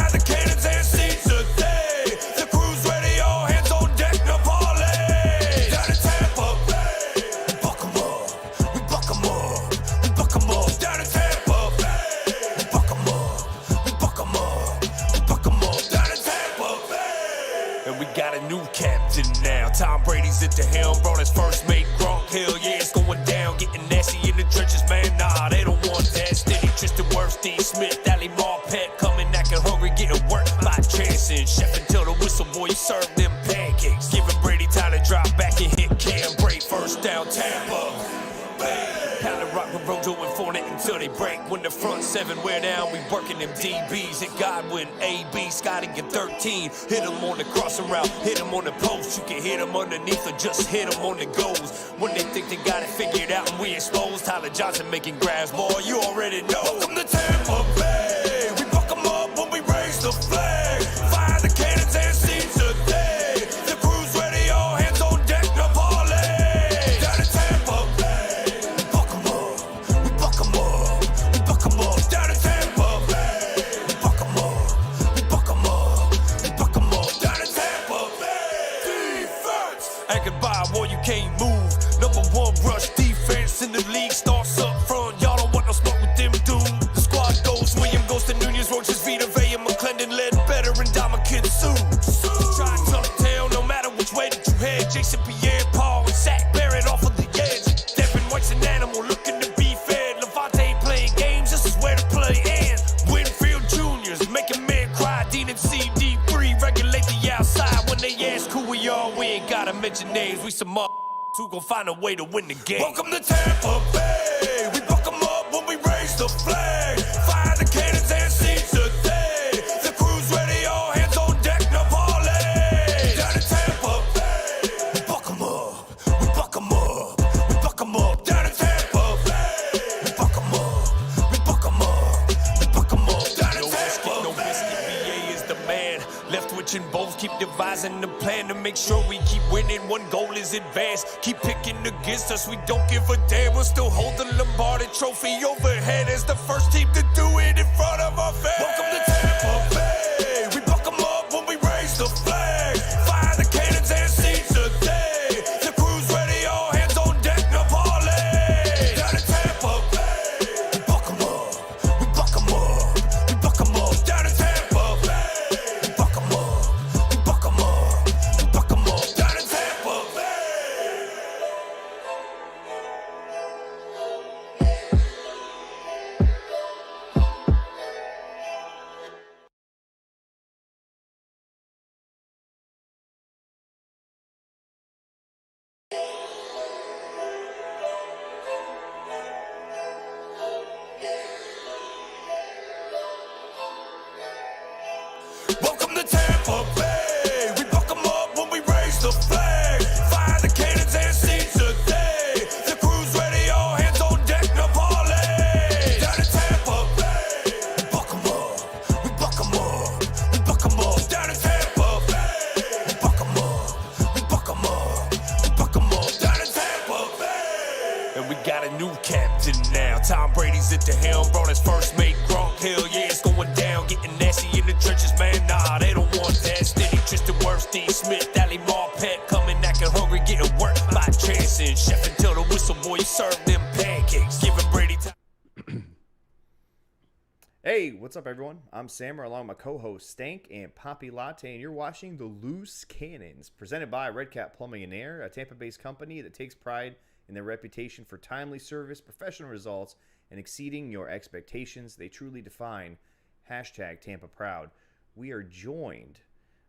Fire the cannons and seeds today. The crew's ready, all hands on deck, no parlay. Down in Tampa Bay, we buck 'em up, we buck 'em up, we buck 'em up. Down in Tampa Bay, we buck 'em up, we buck 'em up, we buck 'em up. Down in Tampa Bay. And we got a new captain now. Tom Brady's at the helm, brought his first mate Gronk. Hell yeah, it's going down, getting nasty in the trenches, man. Nah, they don't want that. Steady Tristan Wirfs, D. Smith, Ali Marpet, coming acting hungry, getting worked by chancing. Chef until the whistle, boy, you serve them pancakes. Giving Brady time to drop back and hit Cam break. First down, Tampa Bay. Pound and rock with Rojo and Fournette until they break. When the front seven wear down, we working them DBs. Hit Godwin, AB, Scotty get 13. Hit him on the crossing route, hit him on the post. You can hit him underneath or just hit him on the goals. When they think they got it figured out and we exposed, Tyler Johnson making grabs, boy, you already know. Welcome to Tampa Bay. We buck 'em up when we raise the flag. Fire the cannons and seeds today. The crew's ready, all hands on deck, no parlay. Down in Tampa Bay, we buck 'em up, we buck 'em up, we buck 'em up. Down in Tampa Bay, we buck 'em up, we buck 'em up, we buck 'em up. Down in Tampa Bay, defense. Anchored by a war you can't move. Number one rush defense in the league starts up front. Y'all don't want no smoke with them dudes. The squad goes William goes to Nunez, Roaches, Vita Vea, McClendon, led better, and Damakin Sue. Try and tuck tail no matter which way that you head. Jason Pierre, Paul, and Shaq Barrett off of the edge. Devin White's an animal looking to be fed. Levante playing games, this is where the play ends. Winfield Juniors making men cry. Dean and CD3 regulate the outside. When they ask who we are, we ain't gotta mention names. We some who gon' find a way to win the game. Welcome to Tampa Bay. We buck 'em up when we raise the flag. Fire the cannons and seeds today. The crew's ready, all hands on deck, no parlay. Down in Tampa Bay, we buck 'em up, we buck 'em up, we buck 'em up. Down in Tampa Bay, we buck 'em up, we buck 'em up, we buck 'em up. Down in Tampa Bay. No biscuit, BA is the man. Left switching both, keep devising the plan to make sure we keep winning. One goal is advance. Keep picking against us, we don't give a damn. We'll still hold the Lombardi trophy overhead as the first team to do it in front of our fans. Welcome to Tampa Bay. We buck 'em up when we raise the flag. Fire the cannons and seeds today. The crew's ready, all hands on deck, no parlay. Down in Tampa Bay, we buck 'em up, we buck 'em up, we buck 'em up. Down in Tampa Bay, we buck 'em up, we buck 'em up, we buck 'em up. Down in Tampa Bay. Welcome to Tampa Bay. We buck 'em up when we raise the flag. Fire the cannons and seeds today. The crew's ready, all hands on deck, no parlay. Down in Tampa Bay, we buck 'em up, we buck 'em up, we buck 'em up. Down in Tampa Bay, we buck 'em up, we buck 'em up, we buck 'em up. Down in Tampa Bay. And we got a new captain now. Tom Brady's at the helm, brought his first mate Gronk. Hell yeah, it's going down, getting nasty in the trenches, man. Nah, they don't want that. Steady Tristan Wirfs, D. Smith, Ali Marpet, coming acting hungry, getting worked by chancing. Chef until the whistle, boy, you serve them pancakes. Giving Brady time. Hey, what's up, everyone? I'm Sam, along with my co-host Stank and Papi Latte, and you're watching The Loose Cannons, presented by Red Cat Plumbing and Air, a Tampa-based company that takes pride in their reputation for timely service, professional results, and exceeding your expectations. They truly define #Tampa Proud. We are joined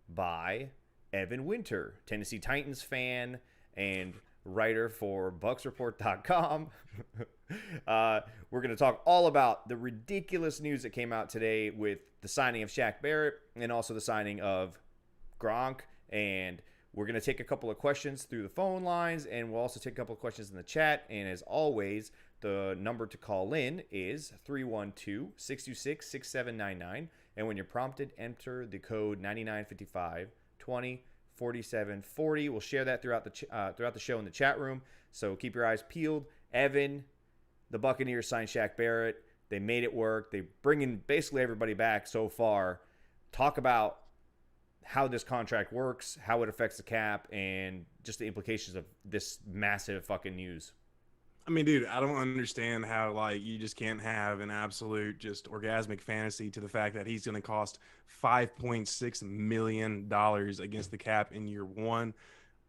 by Evan Winter, Tennessee Titans fan and writer for BucsReport.com. We're going to talk all about the ridiculous news that came out today with the signing of Shaq Barrett and also the signing of Gronk. And we're going to take a couple of questions through the phone lines, and we'll also take a couple of questions in the chat. And as always, the number to call in is 312-626-6799. And when you're prompted, enter the code 9955-20-4740. We'll share that throughout the show in the chat room. So keep your eyes peeled. Evan, the Buccaneers signed Shaq Barrett. They made it work. They bringing basically everybody back so far. talk about how this contract works, how it affects the cap, and just the implications of this massive fucking news. I mean, dude, I don't understand how like you just can't have an absolute just orgasmic fantasy to the fact that he's going to cost $5.6 million against the cap in year one.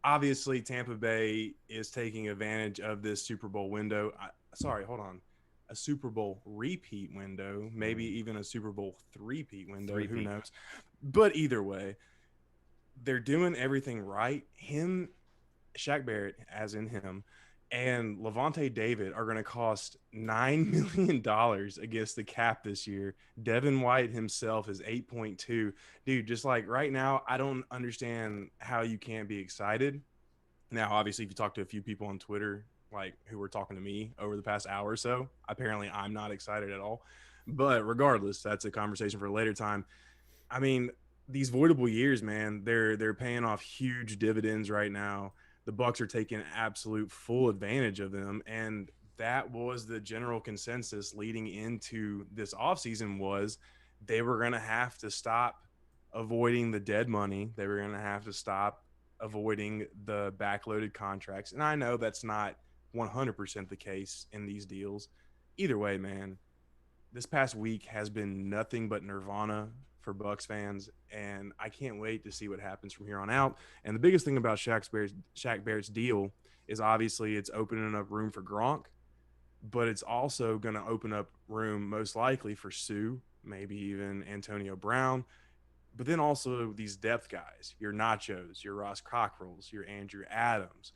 Obviously, Tampa Bay is taking advantage of this Super Bowl window. Hold on. A Super Bowl repeat window, maybe even a Super Bowl three-peat window. Who knows? But either way, they're doing everything right. Shaq Barrett, as in him, and Levante David are going to cost $9 million against the cap this year. Devin White himself is 8.2. Dude, just like right now, I don't understand how you can't be excited. Now, obviously, if you talk to a few people on Twitter, like who were talking to me over the past hour or so, apparently I'm not excited at all. But regardless, that's a conversation for a later time. I mean, these voidable years, man, they're paying off huge dividends right now. The Bucs are taking absolute full advantage of them, and that was the general consensus leading into this offseason was they were going to have to stop avoiding the dead money. They were going to have to stop avoiding the backloaded contracts. And I know that's not 100% the case in these deals. Either way, man, this past week has been nothing but nirvana for Bucs fans, and I can't wait to see what happens from here on out. And the biggest thing about Shaq Barrett's deal is obviously it's opening up room for Gronk, but it's also going to open up room most likely for Sue, maybe even Antonio Brown, but then also these depth guys, your Nachos, your Ross Cockrells, your Andrew Adams,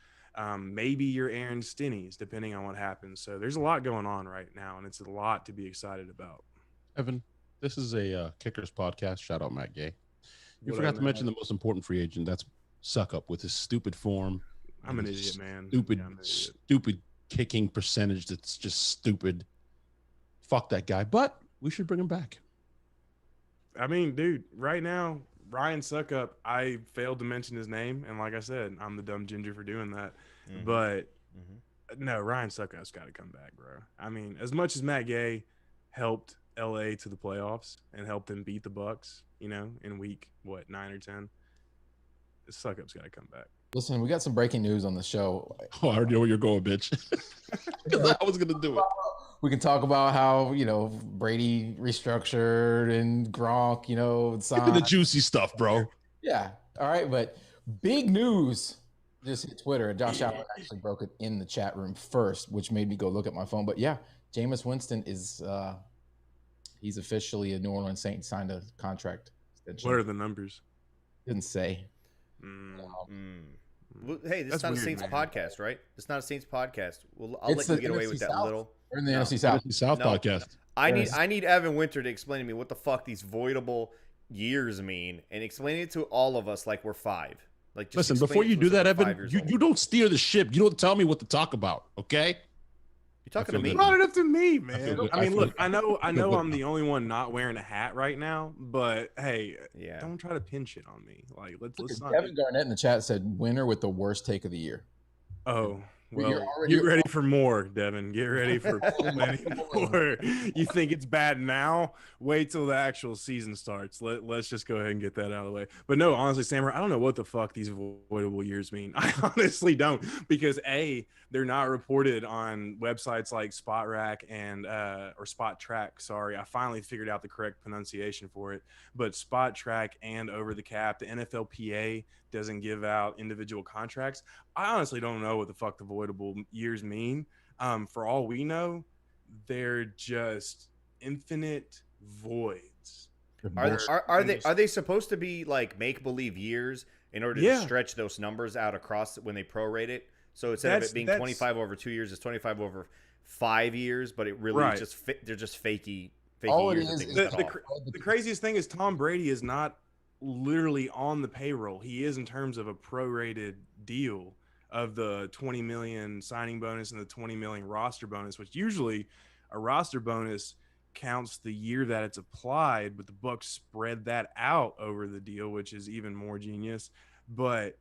maybe your Aaron Stinnies, depending on what happens. So there's a lot going on right now, and it's a lot to be excited about. Evan, this is a Kickers podcast. Shout out Matt Gay. You forgot to mention the most important free agent. That's Suck Up with his stupid form. I'm an idiot, man. Stupid kicking percentage. That's just stupid. Fuck that guy. But we should bring him back. I mean, dude, right now, Ryan Suckup, I failed to mention his name. And like I said, I'm the dumb ginger for doing that. Mm-hmm. But no, Ryan Suckup's got to come back, bro. I mean, as much as Matt Gay helped LA to the playoffs and helped them beat the Bucs, in week 9 or 10, Suckup's got to come back. Listen, we got some breaking news on the show. Oh, I already know where you're going, bitch. Because I was gonna do it. We can talk about how Brady restructured and Gronk, signed. Give me the juicy stuff, bro. Yeah, all right, but big news just hit Twitter. Josh Allen actually broke it in the chat room first, which made me go look at my phone. But yeah, Jameis Winston is he's officially a New Orleans Saint, signed a contract extension. What are the numbers? Didn't say. Well, hey, this is not a Saints podcast, right? It's not a Saints podcast. Well, I'll let you get away with that little. We're in the NFC South podcast. I need Evan Winter to explain to me what the fuck these voidable years mean, and explain it to all of us like we're 5. Like, just listen, before you do that, Evan, you don't steer the ship. You don't tell me what to talk about, okay? You're talking to me. Brought it up to me, man. I mean, look, I know I'm the only one not wearing a hat right now, but hey, don't try to pin shit on me. Like, let's not. Kevin Garnett in the chat said winner with the worst take of the year. Oh, well, get ready for more, Devin. Get ready for plenty more. You think it's bad now? Wait till the actual season starts. Let's just go ahead and get that out of the way. But no, honestly, Samurai, I don't know what the fuck these avoidable years mean. I honestly don't, because they're not reported on websites like SpotRack and or Spot Track. Sorry, I finally figured out the correct pronunciation for it. But Spot Track and Over the Cap, the NFLPA doesn't give out individual contracts. I honestly don't know what the fuck the voidable years mean. For all we know, they're just infinite voids. Are they supposed to be like make believe years in order to stretch those numbers out across when they prorate it? So instead of it being 25 over 2 years, it's 25 over 5 years, but it really they're just fakey all years. It is, the craziest thing is Tom Brady is not literally on the payroll. He is in terms of a prorated deal of the 20 million signing bonus and the 20 million roster bonus, which usually a roster bonus counts the year that it's applied, but the Bucs spread that out over the deal, which is even more genius. But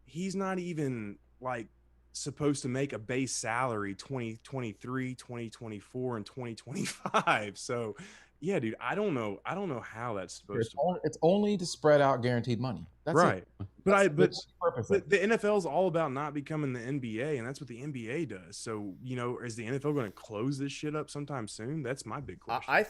he's not even like supposed to make a base salary 2023, 2024, and 2025. So Yeah, dude. I don't know how that's supposed It's to work. only to spread out guaranteed money. That's Right. it. But That's the purpose of but it. the NFL is all about not becoming the NBA, and that's what the NBA does. So, is the NFL going to close this shit up sometime soon? That's my big question.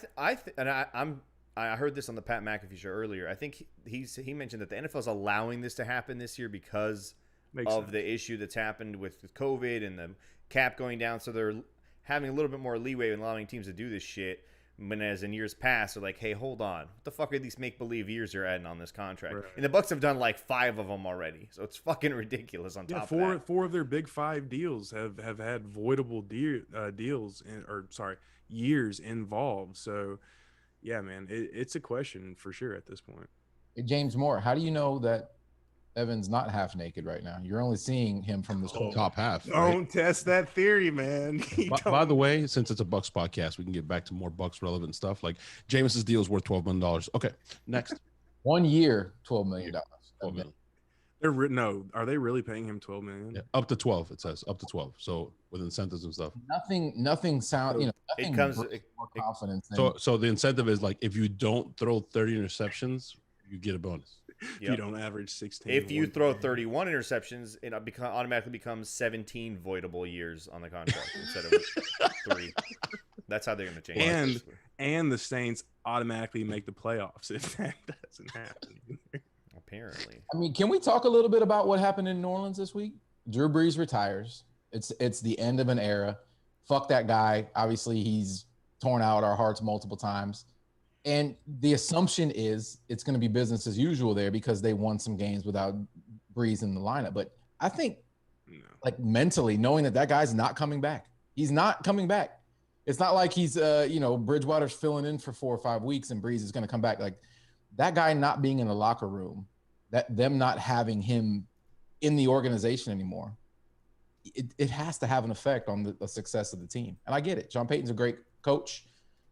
I heard this on the Pat McAfee show earlier. I think he mentioned that the NFL is allowing this to happen this year because Makes of sense. the issue that's happened with COVID and the cap going down. So they're having a little bit more leeway in allowing teams to do this shit. When as in years past, they're like, hey, hold on. What the fuck are these make-believe years you're adding on this contract? Right. And the Bucs have done like 5 of them already. So it's fucking ridiculous on top of that. Four of their big 5 deals have had voidable deals years involved. So, yeah, man, it's a question for sure at this point. Hey, James Moore, how do you know that Evan's not half naked right now? You're only seeing him from the top half. Don't Right? test that theory, man. By the way, since it's a Bucs podcast, we can get back to more Bucs relevant stuff. Like Jameis's deal is worth $12 million. Okay, next. 1 year, $12 million. $12 million. Are they really paying him $12 million? Yeah, up to 12. It says up to 12. So with incentives and stuff. Nothing sound. Nothing It comes- more confidence. So the incentive is like if you don't throw 30 interceptions, you get a bonus. If you don't average 16. If you throw 31 interceptions, it automatically becomes 17 voidable years on the contract instead of 3. That's how they're going to change it. And the Saints automatically make the playoffs if that doesn't happen. Apparently. I mean, can we talk a little bit about what happened in New Orleans this week? Drew Brees retires. It's the end of an era. Fuck that guy. Obviously, he's torn out our hearts multiple times. And the assumption is it's going to be business as usual there because they won some games without Brees in the lineup. But I think, like mentally, knowing that guy's not coming back, he's not coming back. It's not like he's, Bridgewater's filling in for 4 or 5 weeks and Brees is going to come back. Like that guy not being in the locker room, them not having him in the organization anymore, it has to have an effect on the success of the team. And I get it. Sean Payton's a great coach.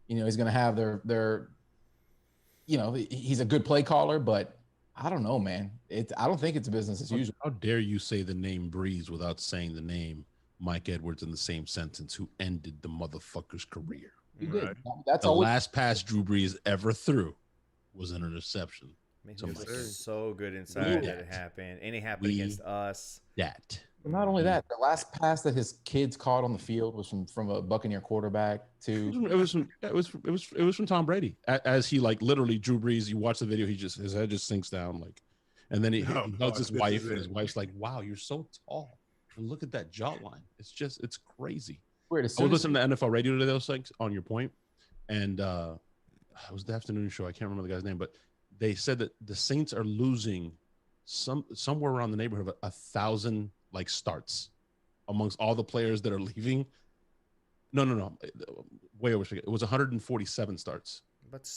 He's going to have their he's a good play caller, but I don't know, man. I don't think it's business as usual. How dare you say the name Brees without saying the name Mike Edwards in the same sentence, who ended the motherfucker's career? You did. Right. That's The always last pass Drew Brees ever threw was an interception. He was sir. so good inside that it happened. And it happened against us. That. not only that. The last pass that his kids caught on the field was from a Buccaneer quarterback to. It was from Tom Brady. As he like literally Drew Brees, you watch the video, his head just sinks down like, and then he hugs his wife, and his wife's like, "Wow, you're so tall. And look at that jawline. It's crazy." Weird. I was listening to NFL radio today, those things on your point, and it was the afternoon show. I can't remember the guy's name, but they said that the Saints are losing somewhere around the neighborhood of 1,000 like starts amongst all the players that are leaving. No, way over. It was 147 starts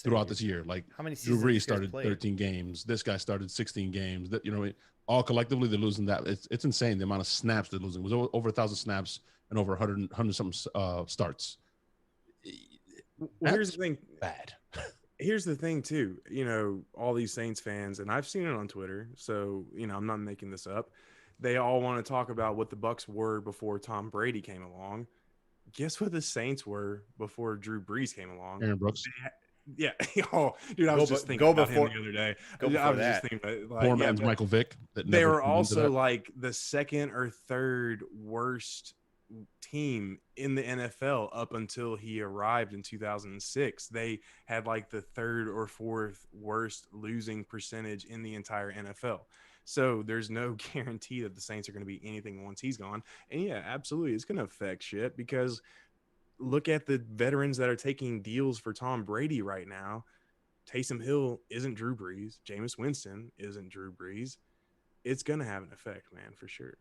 throughout this year. Like how many Drew seasons Brees these guys started played? 13 games. This guy started 16 games. That all collectively they're losing that. It's insane the amount of snaps they're losing. It was over 1,000 snaps and over 100 something starts. Well, here's the thing. Bad. Here's the thing too. All these Saints fans, and I've seen it on Twitter, so I'm not making this up. They all want to talk about what the Bucs were before Tom Brady came along. Guess what the Saints were before Drew Brees came along? Aaron Brooks. Yeah. Oh, dude, I was just thinking about him the other day. I was just thinking, Poor man's Michael Vick. They were also like the second or third worst team in the NFL up until he arrived in 2006. They had like the third or fourth worst losing percentage in the entire NFL. So there's no guarantee that the Saints are going to be anything once he's gone. And yeah, absolutely, it's going to affect shit because look at the veterans that are taking deals for Tom Brady right now. Taysom Hill isn't Drew Brees. Jameis Winston isn't Drew Brees. It's going to have an effect, man, for sure.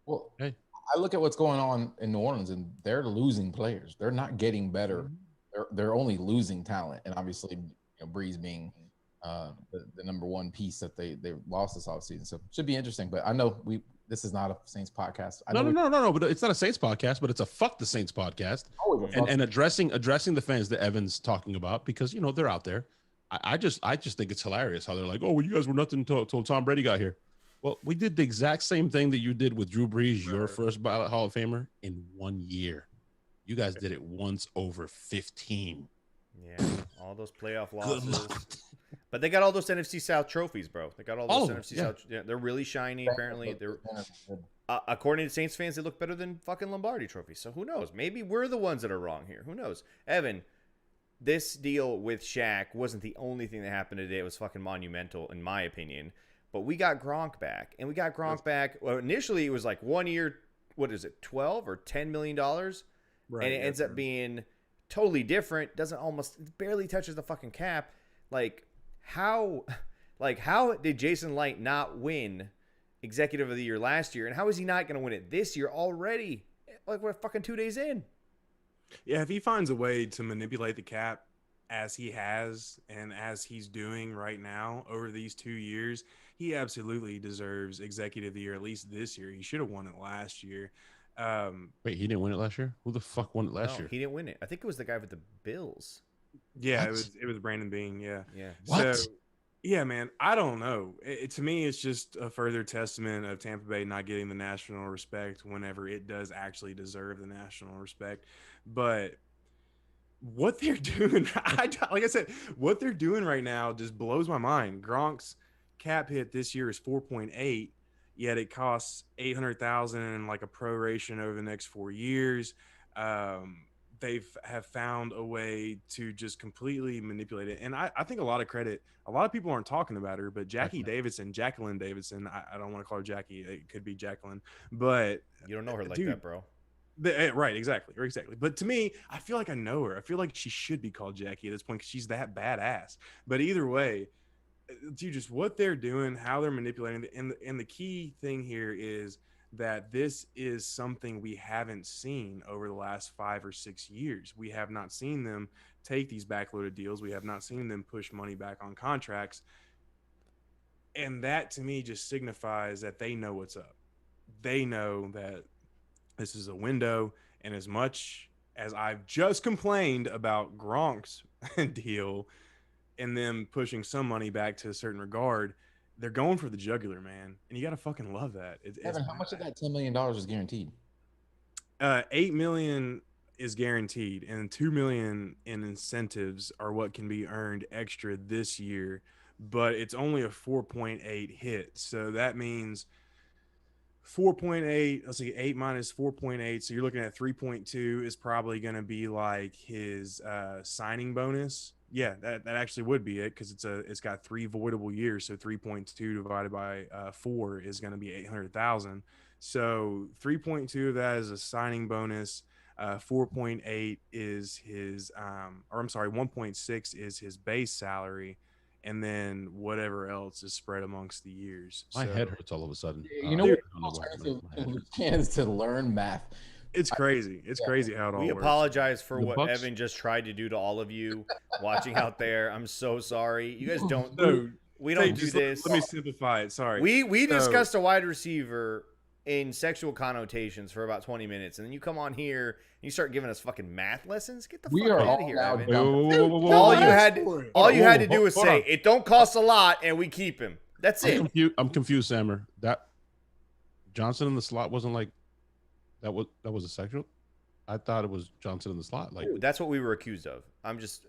Well, hey. I look at what's going on in New Orleans, and they're losing players. They're not getting better. They're only losing talent, and obviously, Brees being the number one piece that they lost this offseason. So it should be interesting. But I know this is not a Saints podcast. No. But it's not a Saints podcast, but it's a fuck the Saints podcast. And addressing the fans that Evan's talking about because they're out there. I just think it's hilarious how they're like, oh, well, you guys were nothing until Tom Brady got here. Well, we did the exact same thing that you did with Drew Brees, your first ballot Hall of Famer, in 1 year. You guys did it once over 15. Yeah, all those playoff Good losses. luck. But they got all those NFC South trophies, bro. They got all All those of them, NFC yeah. South. Yeah, they're really shiny. Apparently, they're Good. according to Saints fans, they look better than fucking Lombardi trophies. So who knows? Maybe we're the ones that are wrong here. Who knows? Evan, this deal with Shaq wasn't the only thing that happened today. It was fucking monumental, in my opinion. But we got Gronk back, and we got Gronk back. Well, initially it was like 1 year. What is it? $12 or $10 million, Right, and it ends up being totally different. Doesn't almost barely touches the fucking cap. Like how did Jason Light not win Executive of the Year last year, and how is he not going to win it this year already? Like we're fucking 2 days in. Yeah, if he finds a way to manipulate the cap as he has and as he's doing right now over these 2 years, he absolutely deserves Executive of the Year at least this year. He should have won it last year. Wait, he didn't win it last year? Who the fuck won it last No, year? he didn't win it. I think it was the guy with the Bills. Yeah, What? it was Brandon Bean. Yeah. Yeah. What? So, yeah, man, I don't know. To me, it's just a further testament of Tampa Bay not getting the national respect whenever it does actually deserve the national respect. But what they're doing, like I said, what they're doing right now just blows my mind. Gronk's cap hit this year is 4.8, yet it costs 800,000 and like a proration over the next 4 years. Have found a way to just completely manipulate it. And I think a lot of people aren't talking about her, but Jacqueline Davidson, I don't want to call her Jackie. It could be Jacqueline, but You don't know her like dude, that, bro. right. Exactly. But to me, I feel like I know her. I feel like she should be called Jackie at this point because she's that badass. But either way, dude, just what they're doing, how they're manipulating, and the key thing here is that this is something we haven't seen over the last 5 or 6 years. We have not seen them take these backloaded deals. We have not seen them push money back on contracts. And that to me just signifies that they know what's up. They know that this is a window. And as much as I've just complained about Gronk's deal and them pushing some money back to a certain regard, they're going for the jugular, man, and you gotta fucking love that. Evan, how much of that $10 million is guaranteed? $8 million is guaranteed, and $2 million in incentives are what can be earned extra this year. But it's only a 4.8 hit, so that means 4.8. Let's see, 8 minus 4.8. So you're looking at 3.2 is probably going to be like his signing bonus. Yeah, that actually would be it because it's got 3 voidable years. So 3.2 divided by 4 is going to be 800,000. So 3.2 of that is a signing bonus. 4.8 is his, 1.6 is his base salary, and then whatever else is spread amongst the years. My head hurts all of a sudden. You know what? I don't know why my head hurts. Chance to learn math. It's crazy. It's crazy how it all We works. apologize for The what Bucs- Evan just tried to do to all of you watching out there. I'm so sorry. You guys don't. So, We don't do just this. Let me simplify it. Sorry. We So- discussed a wide receiver in sexual connotations for about 20 minutes, and then you come on here and you start giving us fucking math lessons. Get the We fuck are out all of here, now Evan. dumb. All you had, all you had to do Hold was on. say it don't cost a lot, and we keep him. That's it. I'm confused, Sammer. That Johnson in the slot wasn't like that was a sexual. I thought it was Johnson in the slot. Like That's what we were accused of.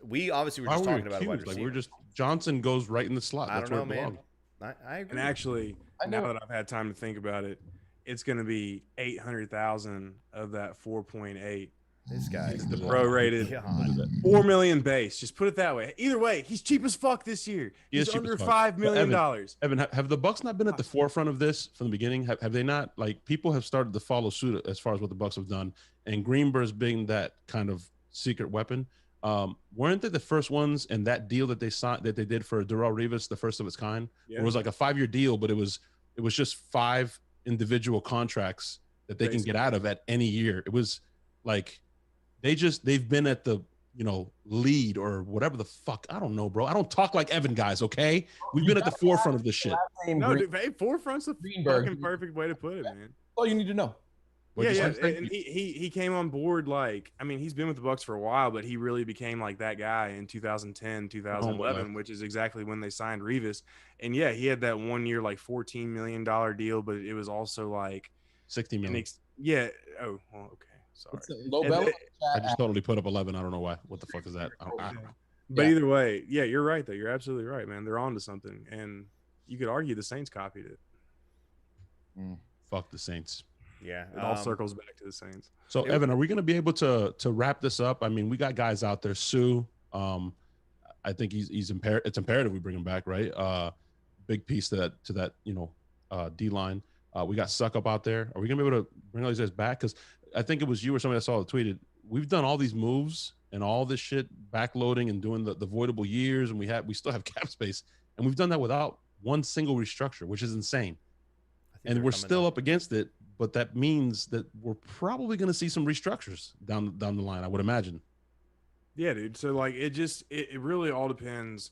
We obviously were why just were we talking about a wide accused? Like receiver. we're just Johnson goes right in the slot. I That's don't where know, it man. belongs. I agree. And actually, I know. now that I've had time to think about it, it's going to be 800,000 of that 4.8. This guy is The prorated God. 4 million base. Just put it that way. Either way, he's cheap as fuck this year. He is He's cheap under as fuck. $5 million. Evan, have the Bucks not been at the forefront of this from the beginning? Have they not? Like people have started to follow suit as far as what the Bucks have done, and Greenberg's being that kind of secret weapon. Weren't they the first ones in that deal that they signed that they did for Darrell Revis, the first of its kind? Yeah. It was like a 5-year deal, but it was just 5 individual contracts that they can get out of at any year. It was like they've been at the lead or whatever the fuck. I don't know, bro. I don't talk like Evan guys, okay? We've been at the forefront of this shit. No, dude, hey, forefront's the Greenberg. fucking perfect way to put it, man. All you need to know. What'd Yeah, you say? and he came on board he's been with the Bucks for a while, but he really became like that guy in 2010, 2011, which is exactly when they signed Revis. And yeah, he had that 1 year like $14 million deal, but it was also like 60 million. yeah. Oh, well, okay. Sorry. Lobel. And- I just totally put up 11. I don't know why. What the fuck is that? But Yeah. either way, yeah, you're right though. You're absolutely right, man. They're on to something, and you could argue the Saints copied it. Fuck the Saints. Yeah. It all circles back to the Saints. So Evan, are we going to be able to wrap this up? I mean, we got guys out there. Sue, I think he's imperative. It's imperative we bring him back, right? Big piece to that D line. We got Suck Up out there. Are we going to be able to bring all these guys back? Because I think it was you or somebody that saw it tweeted. We've done all these moves and all this shit, backloading and doing the voidable years, and we still have cap space, and we've done that without one single restructure, which is insane. And we're still up against it, but that means that we're probably going to see some restructures down the line, I would imagine. Yeah, dude. So like it really all depends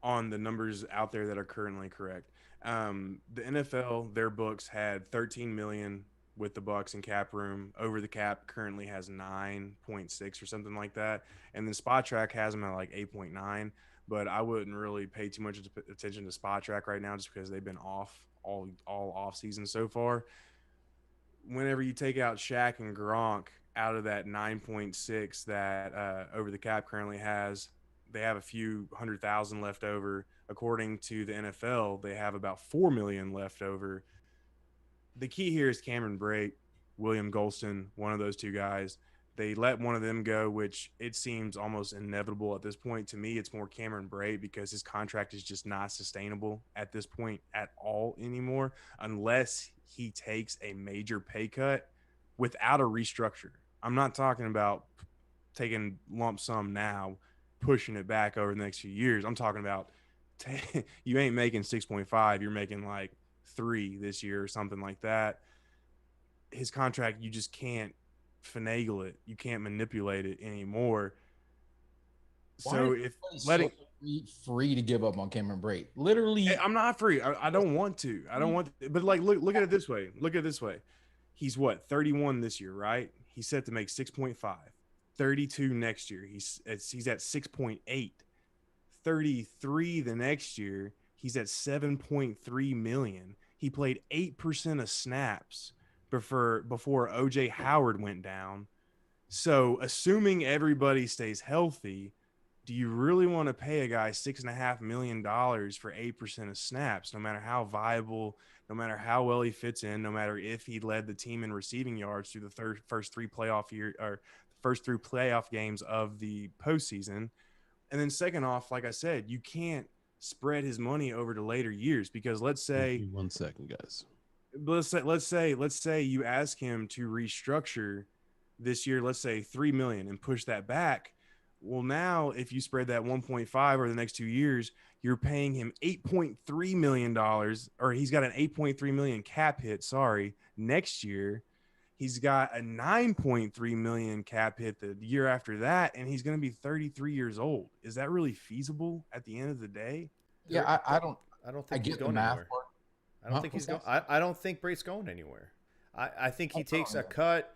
on the numbers out there that are currently correct. The NFL, their books had 13 million with the Bucs in cap room. Over the cap currently has 9.6 or something like that. And then Spot Track has them at like 8.9. But I wouldn't really pay too much attention to Spot Track right now just because they've been off all off season so far. Whenever you take out Shaq and Gronk out of that 9.6 that over the cap currently has, they have a few 100,000 left over. According to the NFL, they have about 4 million left over. The key here is Cameron Brate, William Golston, one of those two guys. They let one of them go, which it seems almost inevitable at this point. To me, it's more Cameron Brate because his contract is just not sustainable at this point at all anymore, unless he takes a major pay cut without a restructure. I'm not talking about taking lump sum now, pushing it back over the next few years. I'm talking about you ain't making 6.5, you're making like 3 this year or something like that. His contract, you just can't finagle it. You can't manipulate it anymore. So if letting free to give up on Cameron Brate, literally, I'm not free. I don't want to. I don't want to, but like look at it this way. Look at it this way. He's what, 31 this year, right? He's set to make 6.5. 32 next year. He's at 6.8. 33 the next year. He's at 7.3 million. He played 8% of snaps before OJ Howard went down. So assuming everybody stays healthy, do you really want to pay a guy $6.5 million for 8% of snaps, no matter how viable, no matter how well he fits in, no matter if he led the team in receiving yards through the first three playoff games of the postseason? And then second off, like I said, you can't spread his money over to later years, because let's say 1 second, guys. Let's say you ask him to restructure this year, let's say 3 million, and push that back. Well, now if you spread that 1.5 over the next 2 years, you're paying him $8.3 million, or he's got an 8.3 million cap hit. Sorry, next year he's got a 9.3 million cap hit the year after that, and he's going to be 33 years old. Is that really feasible at the end of the day? Yeah, I don't think he's going anywhere. I don't think he's going. I don't think Brate's going anywhere. I think he takes a cut.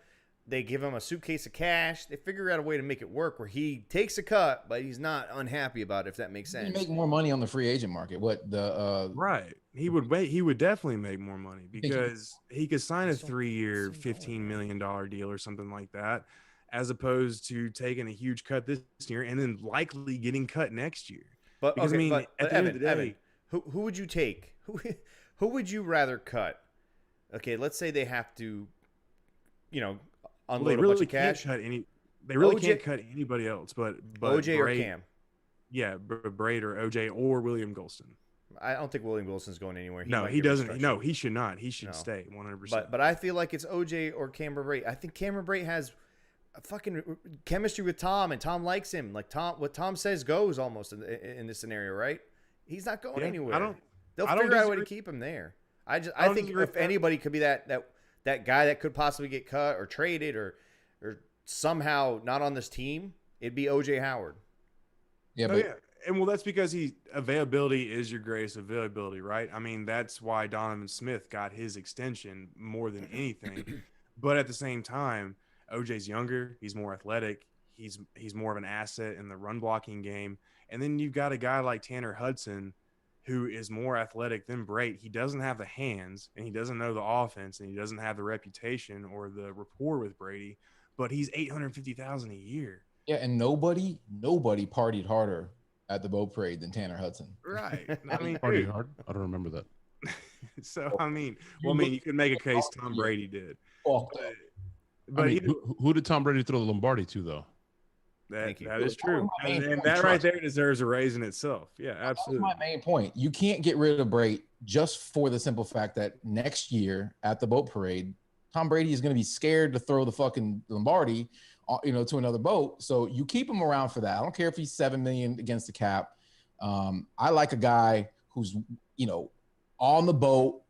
They give him a suitcase of cash. They figure out a way to make it work where he takes a cut, but he's not unhappy about it, if that makes sense. He make more money on the free agent market. What the right? He would definitely make more money because he could sign a 3-year, $15 million deal or something like that, as opposed to taking a huge cut this year and then likely getting cut next year. But because, okay, at the end of the day, Evan, who would you take? Who would you rather cut? Okay, let's say they have to, unload a bunch of cash. They really can't cut anybody else, but OJ Brate, or Cam. Yeah, Brate or OJ or William Golston. I don't think William Golston's going anywhere. He doesn't. No, he should not. He should stay 100%. But I feel like it's OJ or Cameron Brate. I think Cameron Brate has a fucking chemistry with Tom, and Tom likes him. Like what Tom says goes almost in this scenario, right? He's not going anywhere. They'll figure out a way to keep him there. I think if anybody could be that guy that could possibly get cut or traded or somehow not on this team, it'd be OJ Howard. Yeah, and that's because availability is your greatest availability, right? I mean, that's why Donovan Smith got his extension more than anything. But at the same time, OJ's younger, he's more athletic, he's more of an asset in the run blocking game. And then you've got a guy like Tanner Hudson, who is more athletic than Brate. He doesn't have the hands, and he doesn't know the offense, and he doesn't have the reputation or the rapport with Brady. but he's 850,000 a year. Yeah, and nobody partied harder at the boat parade than Tanner Hudson. Right. I mean, Party dude, hard. I don't remember that. so I mean, you could make a case Tom Brady did. Fucked up. But I mean, who did Tom Brady throw the Lombardi to, though? Thank you. that is true. That was my main And point. that right there deserves a raise in itself. Yeah, That was absolutely. my main point. You can't get rid of Brate just for the simple fact that next year at the boat parade, Tom Brady is going to be scared to throw the fucking Lombardi, to another boat. So you keep him around for that. I don't care if he's $7 million against the cap. I like a guy who's, on the boat,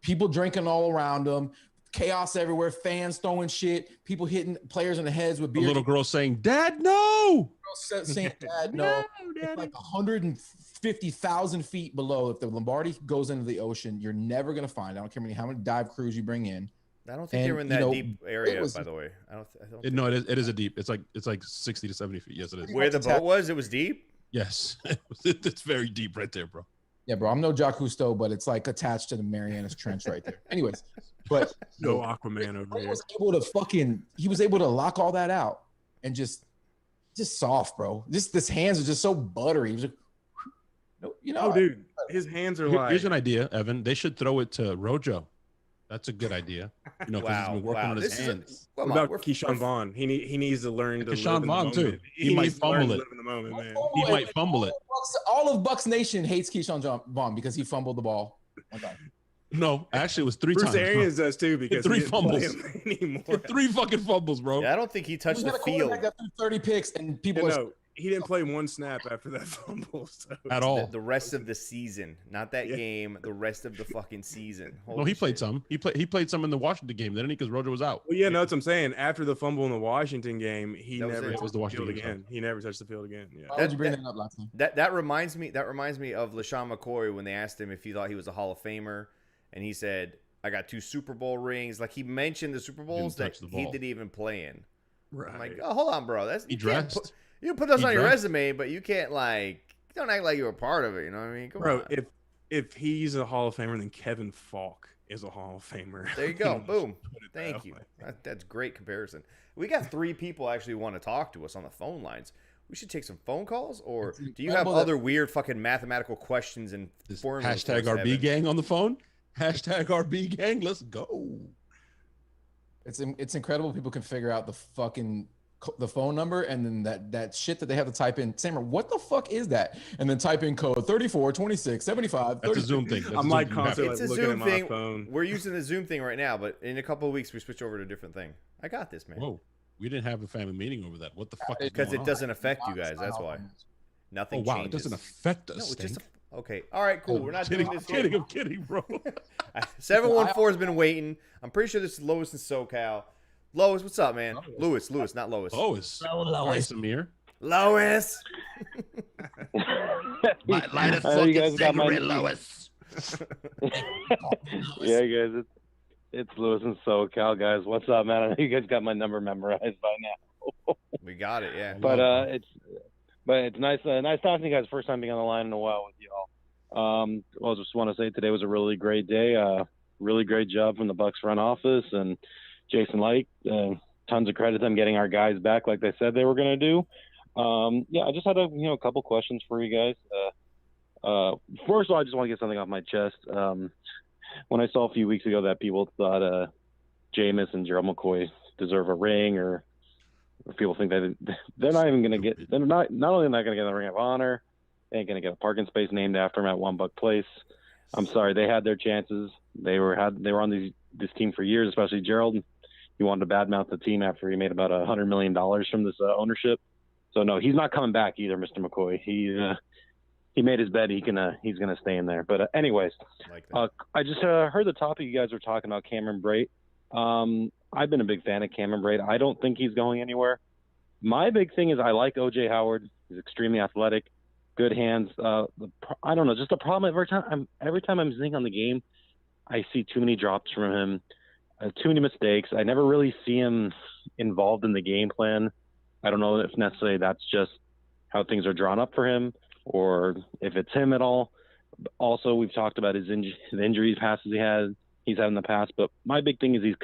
people drinking all around him, chaos everywhere, fans throwing shit, people hitting players in the heads with A beer. little girl saying, "Dad, no!" Saying, Dad, no. It's like 150,000 feet below. If the Lombardi goes into the ocean, you're never going to find. I don't care how many dive crews you bring in. I don't think they And, were in you that know, deep area, it was- by the way. I don't think No, it is a deep. It's like 60 to 70 feet. Yes, it is. where the boat was, it was deep. Yes, it's very deep right there, bro. Yeah, bro. I'm no Jacques Cousteau, but it's like attached to the Marianas Trench right there. Anyways, but No Aquaman over here. he was able to lock all that out and just soft, bro. His hands are just so buttery. He was like, Oh, dude, his hands are like. Here's an idea, Evan. They should throw it to Rojo. That's a good idea. Because he's been working on his hands. Come What on, about Keyshawn Vaughn? He needs to learn to Keyshawn live in Vaughn, the too. moment. He might needs to learn fumble to it. live in the moment, man. He might fumble it. All of Bucs Nation hates Keyshawn Vaughn because he fumbled the ball one time. No, actually, it was three Bruce times. Arians does too because Three he didn't play fumbles. him anymore. 3 fucking fumbles, bro. Yeah, I don't think he touched He the had a field quarterback that threw 30 picks, and people are No, he didn't play one snap after that fumble. So. At all. the rest of the season, not that Yeah. game. The rest of the fucking season. No, Holy he played shit. some. He played some in the Washington game, didn't he? Because Rojo was out. Well, yeah, no, that's what I'm saying. After the fumble in the Washington game, he That was never it. touched Was the the Washington field game, again. He never touched the field again. Yeah. Why would you bring that up last time? That reminds me of LaShawn McCoy when they asked him if he thought he was a Hall of Famer, and he said, "I got 2 Super Bowl rings." Like he mentioned the Super Bowls that touch the he ball. didn't even play in. Right. I'm like, oh, hold on, bro. He dressed. You can put those He on your dressed. resume, but you can't don't act like you were part of it. You know what I mean? Come Bro, on. if he's a Hall of Famer, then Kevin Falk is a Hall of Famer. There you go. Boom. Put it Thank that you. way. That's great comparison. We got 3 people actually want to talk to us on the phone lines. We should take some phone calls, or It's do you have incredible that- other weird fucking mathematical questions and This formulas for hashtag us, RB Evan? gang on the phone. Hashtag RB gang. Let's go. It's incredible people can figure out the phone number and then that shit that they have to type in. Sammer, what the fuck is that? And then type in code 34 26 75 That's a 30. Zoom thing. That's I'm a like Zoom thing. constantly It's a looking at Zoom my thing. phone. We're using the Zoom thing right now, but in a couple of weeks we switch over to a different thing. I got this, man. Whoa, we didn't have a family meeting over that. What the fuck? is Because going it on? doesn't affect you guys. That's why. Oh Nothing wow, changes. it doesn't affect us. No, it's just Stank. okay. All right, cool. We're not doing I'm this. kidding. I'm kidding, bro. 714 has been waiting. I'm pretty sure this is Lois in SoCal. Lois, what's up, man? Lewis, not Lois. Lois. Lois. Samir. Lois. Light a I know you guys fucking got my- cigarette, Lois. Yeah, guys, it's Lewis and SoCal, guys. What's up, man? I know you guys got my number memorized by now. We got it, yeah. But it's nice talking to you guys. First time being on the line in a while with y'all. I just want to say today was a really great day. Really great job from the Bucs front office and Jason Light. Tons of credit to them getting our guys back like they said they were going to do. Yeah, I just had a couple questions for you guys. First of all, I just want to get something off my chest. When I saw a few weeks ago that people thought Jameis and Gerald McCoy deserve a ring, or people think that they're not even going to get, they're not only not going to get the Ring of Honor, they ain't going to get a parking space named after them at One Buck Place. I'm sorry, they had their chances. They were on this team for years, especially Gerald. He wanted to badmouth the team after he made about $100 million from this ownership. So no, he's not coming back either, Mr. McCoy. He made his bed. He's gonna stay in there. But anyways, Like that. I just heard the topic you guys were talking about, Cameron Brate. I've been a big fan of Cameron Brate. I don't think he's going anywhere. My big thing is I like OJ Howard. He's extremely athletic, good hands. I don't know, just a problem every time I'm sitting on the game, I see too many drops from him, too many mistakes. I never really see him involved in the game plan. I don't know if necessarily that's just how things are drawn up for him, or if it's him at all. Also, we've talked about the injuries passes he's had in the past. But my big thing is he's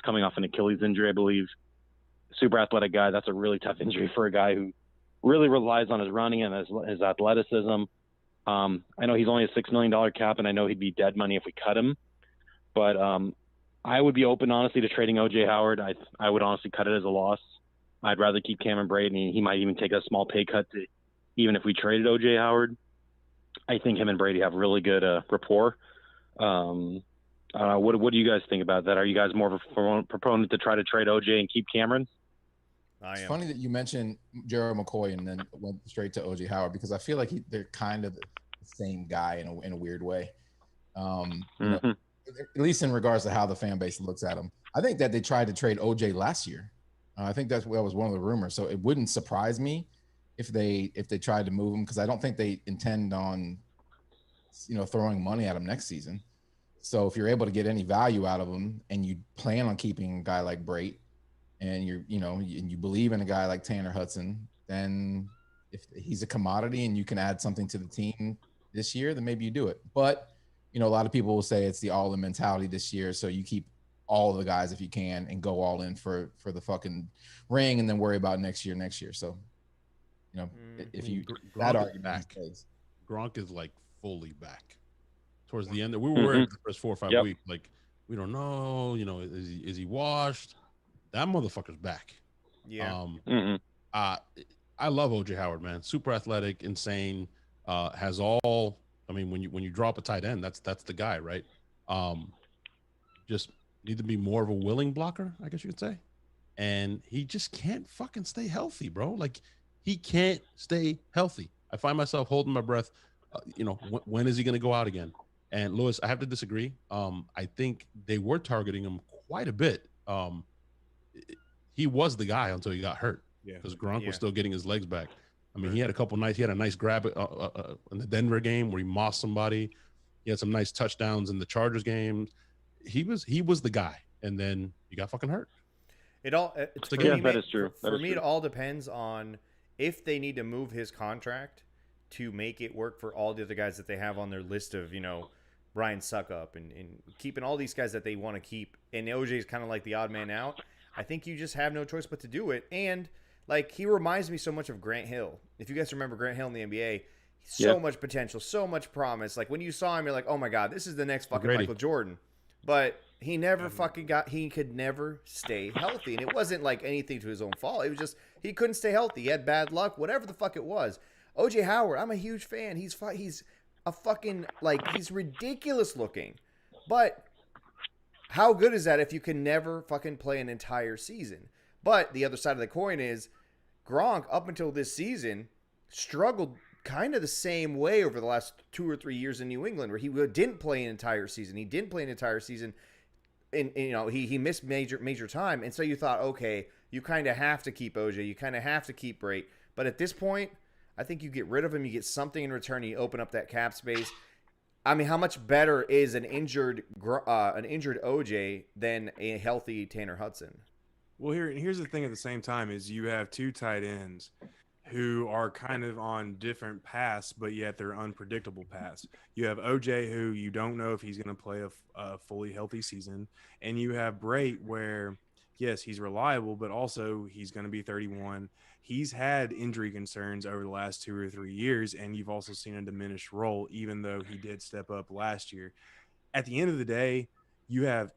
coming off an Achilles injury, I believe. super athletic guy. That's a really tough injury for a guy who really relies on his running and his athleticism. I know he's only a $6 million cap, and I know he'd be dead money if we cut him. But I would be open, honestly, to trading O.J. Howard. I would honestly cut it as a loss. I'd rather keep Cameron Brate, and he might even take a small pay cut to, even if we traded O.J. Howard. I think him and Brady have really good rapport. What do you guys think about that? Are you guys more of a proponent to try to trade OJ and keep Cameron? It's funny that you mentioned Gerald McCoy and then went straight to OJ Howard, because I feel like they're kind of the same guy in a weird way. You know, at least in regards to how the fan base looks at him. I think that they tried to trade OJ last year. I think that was one of the rumors. So it wouldn't surprise me if they tried to move him, because I don't think they intend on, throwing money at him next season. So if you're able to get any value out of him, and you plan on keeping a guy like Brate, and you believe in a guy like Tanner Hudson, then if he's a commodity and you can add something to the team this year, then maybe you do it. But a lot of people will say it's the all-in mentality this year, so you keep all the guys if you can and go all in for the fucking ring, and then worry about next year. So if you that argument back, stays. Gronk is like fully back. Towards the end, we were worried the first 4 or 5 weeks. Like, we don't know. Is he washed? That motherfucker's back. Yeah. I love OJ Howard, man. Super athletic, insane. Has all. I mean, when you drop a tight end, that's the guy, right? Just need to be more of a willing blocker, I guess you could say. And he just can't fucking stay healthy, bro. Like, he can't stay healthy. I find myself holding my breath. When is he going to go out again? And Lewis, I have to disagree. I think they were targeting him quite a bit. He was the guy until he got hurt, because Gronk was still getting his legs back. I mean, he had a couple nights. He had a nice grab in the Denver game where he mossed somebody. He had some nice touchdowns in the Chargers game. He was the guy, and then he got fucking hurt. That is true. For me, it all depends on if they need to move his contract to make it work for all the other guys that they have on their list of, Brian Suckup and keeping all these guys that they want to keep. And OJ is kind of like the odd man out. I think you just have no choice but to do it. And like, he reminds me so much of Grant Hill. If you guys remember Grant Hill in the NBA, so much potential, so much promise. Like, when you saw him, you're like, oh my God, this is the next fucking Michael Jordan. But he never he could never stay healthy. And it wasn't like anything to his own fault. It was just, he couldn't stay healthy. He had bad luck, whatever the fuck it was. OJ Howard, I'm a huge fan. He's a fucking, like, he's ridiculous looking. But how good is that if you can never fucking play an entire season? But the other side of the coin is Gronk, up until this season, struggled kind of the same way over the last 2 or 3 years in New England, where he didn't play an entire season. He didn't play an entire season. And he missed major time. And so you thought, okay, you kind of have to keep OJ. You kind of have to keep Brate. But at this point, I think you get rid of him. You get something in return. You open up that cap space. I mean, how much better is an injured OJ than a healthy Tanner Hudson? Well, here's the thing. At the same time, is you have two tight ends who are kind of on different paths, but yet they're unpredictable paths. You have OJ, who you don't know if he's going to play a fully healthy season, and you have Brate, where yes, he's reliable, but also he's going to be 31. He's had injury concerns over the last 2 or 3 years, and you've also seen a diminished role, even though he did step up last year. At the end of the day, you have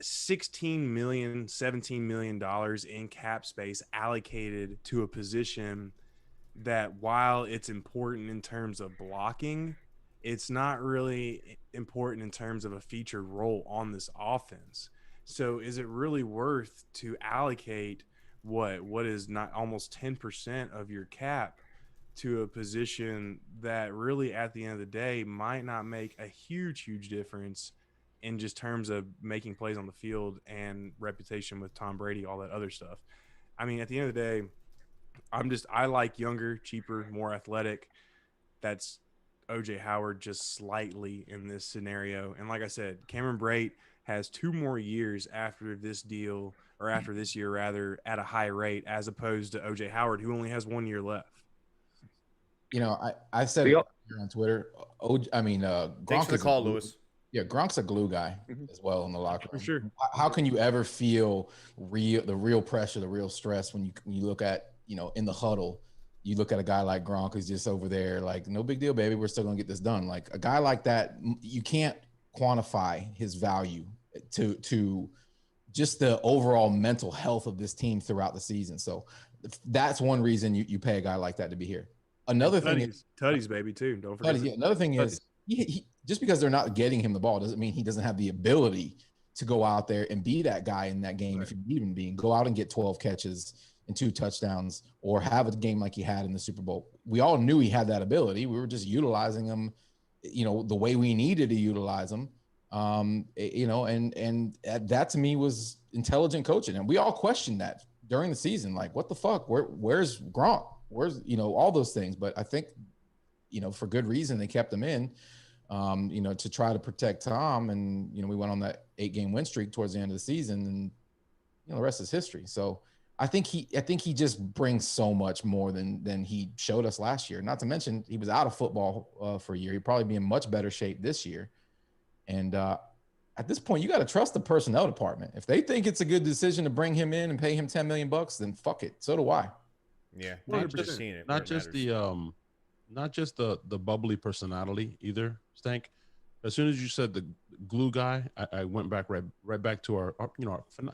$16 million, $17 million in cap space allocated to a position that, while it's important in terms of blocking, it's not really important in terms of a featured role on this offense. So is it really worth to allocate what is not almost 10% of your cap to a position that really, at the end of the day, might not make a huge difference in just terms of making plays on the field and reputation with Tom Brady, all that other stuff? I mean, at the end of the day, I like younger, cheaper, more athletic. That's OJ Howard just slightly in this scenario. And like I said, Cameron Brate has 2 more years after this deal, or after this year rather, at a high rate, as opposed to OJ Howard, who only has 1 year left. I said it on Twitter. Thanks for the call, Lewis. Yeah, Gronk's a glue guy as well in the locker room. For sure. How can you ever feel the real pressure, the real stress when you look at, in the huddle, you look at a guy like Gronk who's just over there like, no big deal, baby. We're still going to get this done. Like a guy like that, you can't quantify his value to just the overall mental health of this team throughout the season. So that's one reason you pay a guy like that to be here. Another thing is Tutties, baby, too. Don't forget. yeah, another thing is he just because they're not getting him the ball doesn't mean he doesn't have the ability to go out there and be that guy in that game. Right. If you need him being, go out and get 12 catches and 2 touchdowns, or have a game like he had in the Super Bowl. We all knew he had that ability. We were just utilizing him, the way we needed to utilize him. And that to me was intelligent coaching. And we all questioned that during the season. Like, what the fuck? Where's Gronk? Where's, all those things. But I think, for good reason, they kept him in, to try to protect Tom. And, we went on that 8-game win streak towards the end of the season, and, the rest is history. So I think he just brings so much more than he showed us last year. Not to mention he was out of football for a year. He'd probably be in much better shape this year. And at this point, you got to trust the personnel department. If they think it's a good decision to bring him in and pay him $10 million, then fuck it. So do I. Yeah, not just the bubbly personality either, Stank. As soon as you said the glue guy, I went back right back to our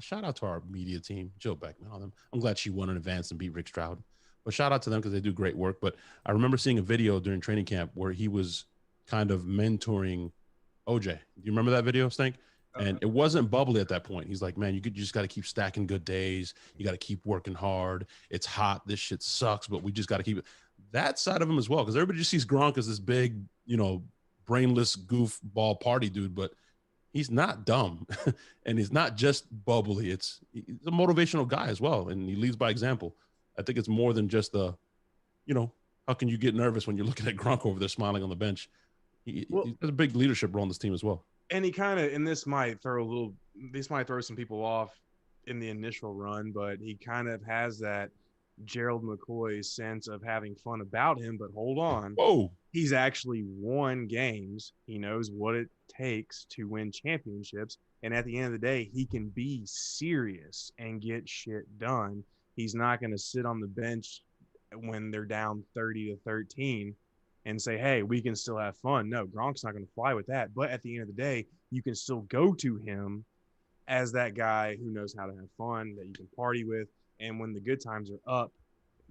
shout out to our media team, Jill Beckman, all them. I'm glad she won in advance and beat Rick Stroud. But shout out to them because they do great work. But I remember seeing a video during training camp where he was kind of mentoring OJ. Do you remember that video, Stank? And it wasn't bubbly at that point. He's like, man, you just got to keep stacking good days. You got to keep working hard. It's hot. This shit sucks, but we just got to keep it. That side of him as well, because everybody just sees Gronk as this big, brainless goofball party dude, but he's not dumb. And he's not just bubbly. He's a motivational guy as well, and he leads by example. I think it's more than just how can you get nervous when you're looking at Gronk over there smiling on the bench? He has a big leadership role on this team as well. And he kind of, and this might throw some people off in the initial run, but he kind of has that Gerald McCoy sense of having fun about him. But hold on. Whoa. He's actually won games. He knows what it takes to win championships. And at the end of the day, he can be serious and get shit done. He's not going to sit on the bench when they're down 30-13 and say, hey, we can still have fun. No, Gronk's not going to fly with that. But at the end of the day, you can still go to him as that guy who knows how to have fun, that you can party with. And when the good times are up,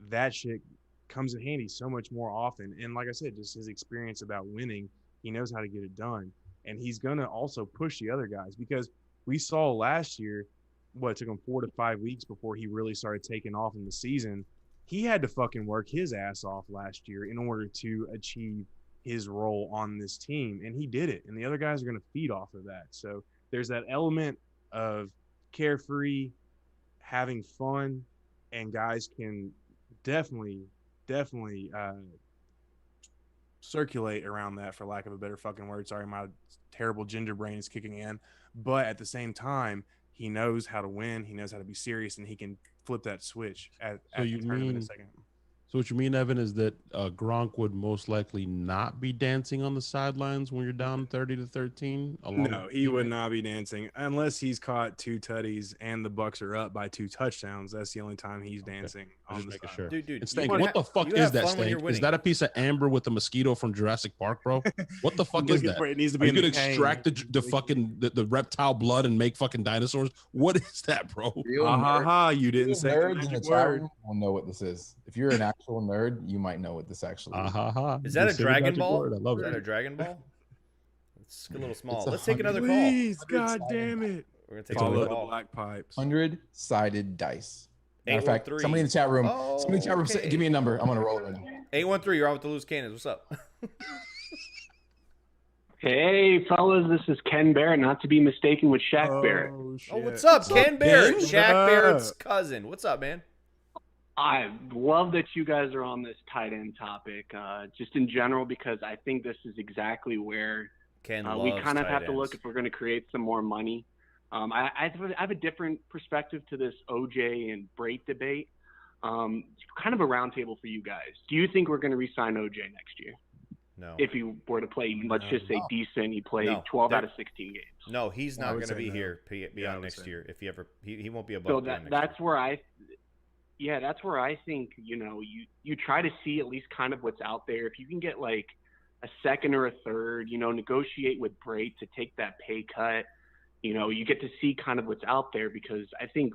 that shit comes in handy so much more often. And like I said, just his experience about winning, he knows how to get it done. And he's going to also push the other guys, because we saw last year, it took him 4 to 5 weeks before he really started taking off in the season. He had to fucking work his ass off last year in order to achieve his role on this team. And he did it. And the other guys are going to feed off of that. So there's that element of carefree, having fun, and guys can definitely circulate around that, for lack of a better fucking word. Sorry, my terrible ginger brain is kicking in. But at the same time, he knows how to win. He knows how to be serious, and he can flip that switch at the turn of a second. So what you mean, Evan, is that Gronk would most likely not be dancing on the sidelines when you're down 30-13? No, he would not be dancing unless he's caught 2 tutties and the Bucs are up by 2 touchdowns. That's the only time he's dancing. I'm just making sure. Dude, and Stank, what the fuck is that, Stank? Is that a piece of amber with the mosquito from Jurassic Park, bro? What the fuck is that? It needs to be. Are you gonna extract the fucking the reptile blood and make fucking dinosaurs? What is that, bro? You didn't say nerds in the chat room will know what this is. If you're an actual nerd, you might know what this actually is. Is that a Dragon Ball? I love Is that it. a Dragon Ball? It's a little small. It's a Let's take another call. Please, god damn it. We're gonna take Follow another the call. black pipes. 100-sided dice. Matter of fact, 813. somebody in the chat room. Oh, Somebody in the chat room. okay. Give me a number. I'm gonna roll it right now. 813. You're on with the Loose Cannons. What's up? Hey, fellas, this is Ken Barrett, not to be mistaken with Shaq Barrett. Oh, what's up, Ken Barrett? Ken? Shaq What Barrett's up? cousin. What's up, man? I love that you guys are on this tight end topic, just in general, because I think this is exactly where Ken we loves kind of tight have to ends. look if we're going to create some more money. I have a different perspective to this OJ and Brate debate. Kind of a roundtable for you guys. Do you think we're going to re-sign OJ next year? No. If he were to play, let's just say decent, he played No. 12 out of 16 games. No, he's not would going to say be no. here I beyond would next say year. If he won't be a So Buck beyond next that's year. where that's where I think, you try to see at least kind of what's out there. If you can get like a second or a third, negotiate with Brate to take that pay cut, you get to see kind of what's out there, because I think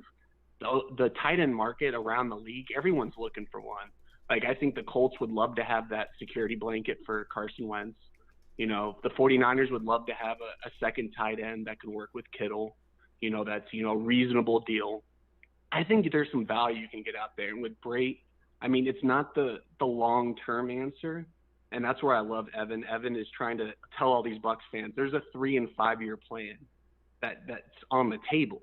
the tight end market around the league, everyone's looking for one. Like, I think the Colts would love to have that security blanket for Carson Wentz. The 49ers would love to have a second tight end that could work with Kittle. That's, reasonable deal. I think there's some value you can get out there. And with Brate, I mean, it's not the long-term answer. And that's where I love Evan. Evan is trying to tell all these Bucs fans, there's a 3 and 5 year plan that's on the table,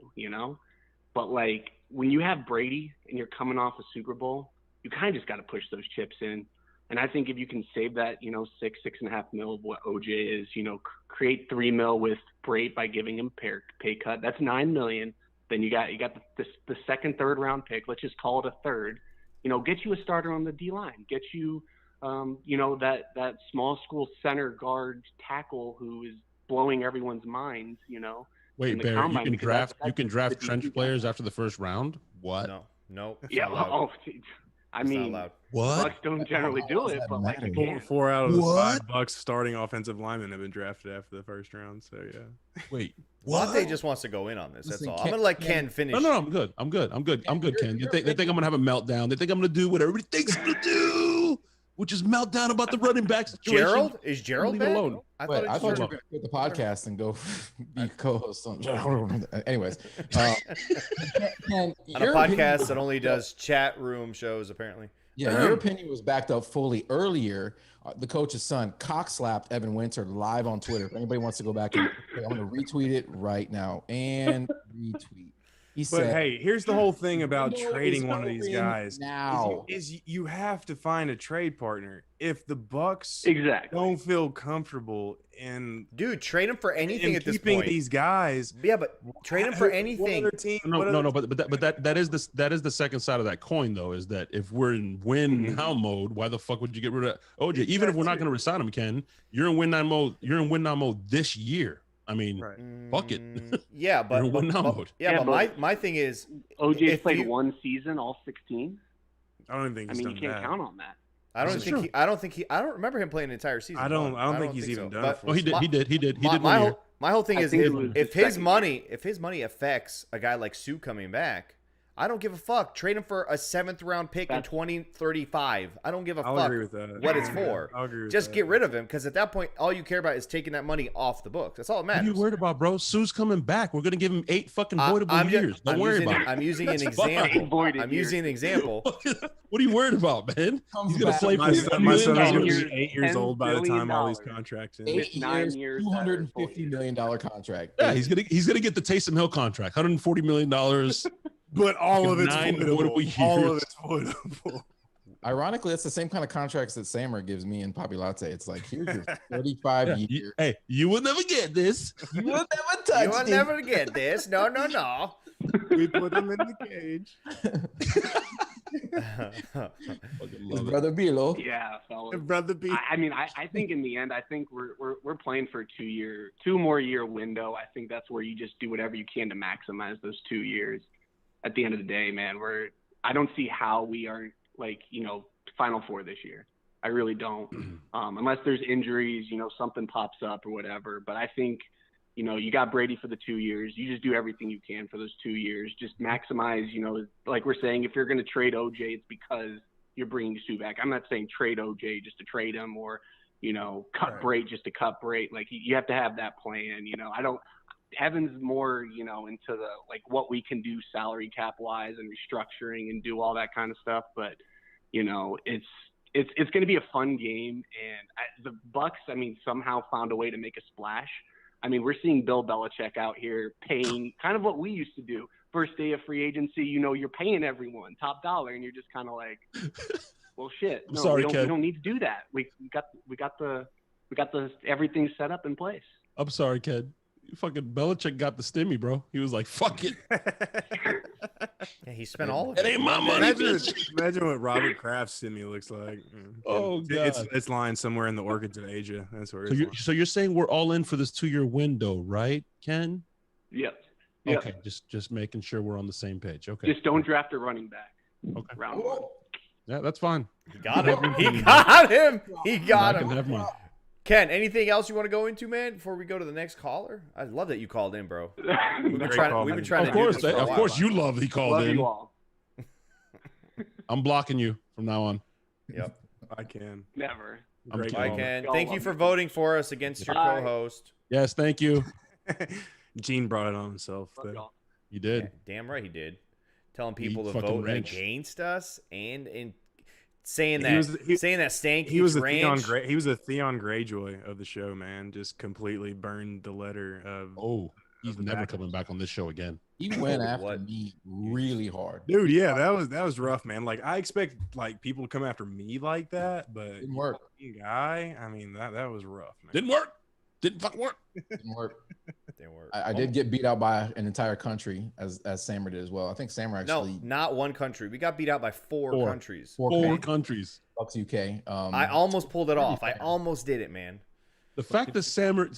But, like, when you have Brady and you're coming off a Super Bowl, you kind of just got to push those chips in. And I think if you can save that, $6.5 mil of what OJ is, create $3 mil with Brate by giving him pay cut, that's $9 million. Then you got the second, third round pick. Let's just call it a third. Get you a starter on the D line. Get you, that small school center guard tackle who is blowing everyone's minds. Wait, Barry, you can draft trench players after the first round? What? No. Yeah. I mean, what? Bucs don't generally do it, but like, again, 4 out of the 5 Bucs starting offensive linemen have been drafted after the first round. So yeah. Wait, Latte just wants to go in on this. That's Listen, all. I'm gonna let Ken finish. No, I'm good. I'm good, Ken. They think I'm gonna have a meltdown. They think I'm gonna do what everybody thinks I'm gonna do, which is meltdown about the running back situation. Is Gerald Leave him back? alone. I Wait, I thought you were Gerald- going to quit the podcast and go be co-host on. Anyways, on a podcast that only does chat room shows, apparently. Yeah, your opinion was backed up fully earlier. The coach's son cock-slapped Evan Winter live on Twitter. If anybody wants to go back and I'm going to retweet it right now and retweet. He But said, hey, here's the whole thing about window trading is one of these open guys. now. Is you have to find a trade partner. If the Bucs exactly. don't feel comfortable in Dude, trade him for anything at this keeping point. these guys, Yeah, but trade him for anything. No, but that is the second side of that coin, though, is that if we're in win now mode, why the fuck would you get rid of OJ? Even if we're not going to resign him, Ken, you're in win now mode. You're in win now mode this year. I mean, fuck it. Yeah, but, You're in win now mode. Yeah, but my thing is, OJ's played one season, all 16. I don't think. I He's mean, you done can't that. count on that. I don't remember him playing an entire season. I don't think he's even done it. Oh, he did. My whole thing is if his second money affects a guy like Sue coming back, I don't give a fuck. Trade him for a 7th round pick in 2035. I don't give a I'll fuck agree with that. what it's for. I'll agree with Just that. get rid of him, because at that point, all you care about is taking that money off the books. That's all that What are matters. you worried about, bro? Sue's coming back. We're gonna give him 8 fucking voidable years. Don't worry about it. I'm using an That's example. fine. I'm using an example. What are you worried about, man? He's gonna back. play My for son, $1 my million. son is going to $10 be 8 years old by the time all these contracts end. 8 9 years, years, $250 million contract. Yeah, he's gonna get the Taysom Hill contract, $140 million. But all of it's 9 voidable. voidable All years. of it's voidable. Ironically, that's the same kind of contracts that Sammer gives me in Papi Latte. It's like, here's your 35 years. Hey, you will never get this. You will never touch You will it. never get this. No. We put him in the cage. His brother Bilo. Yeah, fellas. Brother B. I mean, I think in the end, I think we're playing for a 2 more year window. I think that's where you just do whatever you can to maximize those 2 years. At the end of the day, man, I don't see how we are Final Four this year. I really don't, unless there's injuries, something pops up or whatever. But I think, you got Brady for the 2 years. You just do everything you can for those 2 years. Just maximize, like we're saying, if you're going to trade OJ, it's because you're bringing Sue back. I'm not saying trade OJ just to trade him or, cut Brate just to cut Brate. Like, you have to have that plan. Evan's more, into the, what we can do salary cap wise and restructuring and do all that kind of stuff. But, it's going to be a fun game. And the Bucs, somehow found a way to make a splash. We're seeing Bill Belichick out here paying kind of what we used to do. First day of free agency, you're paying everyone top dollar, and you're just kind of like, well, shit. No, sorry, we Ken. don't need to do that. We got the everything set up in place. I'm sorry, kid. Fucking Belichick got the stimmy, bro. He was like, fuck it. Yeah, he spent all of It it. ain't my money, bitch. Imagine what Robert Kraft's stimmy looks like. Oh, God. It's lying somewhere in the orchids of Asia. That's where So it's you're, lying. so you're saying we're all in for this 2-year window, right, Ken? Yep. Yep. Okay, just making sure we're on the same page. Okay. Just don't draft a running back. Okay. Round one. Yeah, that's fine. He got him. He got him. He got I can him. have mine. Ken, anything else you want to go into, man, before we go to the next caller? I love that you called in, bro. We've been trying Of to course, do this for a of while. course, you love he called Love in. you all. I'm blocking you from now on. Yep. I can. Never. I'm Great kidding. Bye, call. Ken. Y'all Thank love you for me. voting for us against your Bye. co-host. Yes, thank you. Gene brought it on himself. Love though. y'all. You did. Yeah, damn right he did. Telling people to fucking vote ranch. against us and saying He that was- saying that Stank He was eats the Theon ranch. Grey. He was the Theon Greyjoy of the show, man. Just completely burned the letter of. Oh, he's the never back. coming back on this show again. He went Oh, after what? me really hard. Dude, yeah, that was rough, man. Like I expect like people to come after me like that, but Didn't work. guy, I mean that was rough, man. Didn't work. Didn't fucking work. Didn't work. Didn't work. I did get beat out by an entire country, as Sammer did as well. I think Sammer No, actually not one country. We got beat out by four countries. Four countries. Bucs UK. I almost pulled it off. I almost did it, man. The fact that Sammer,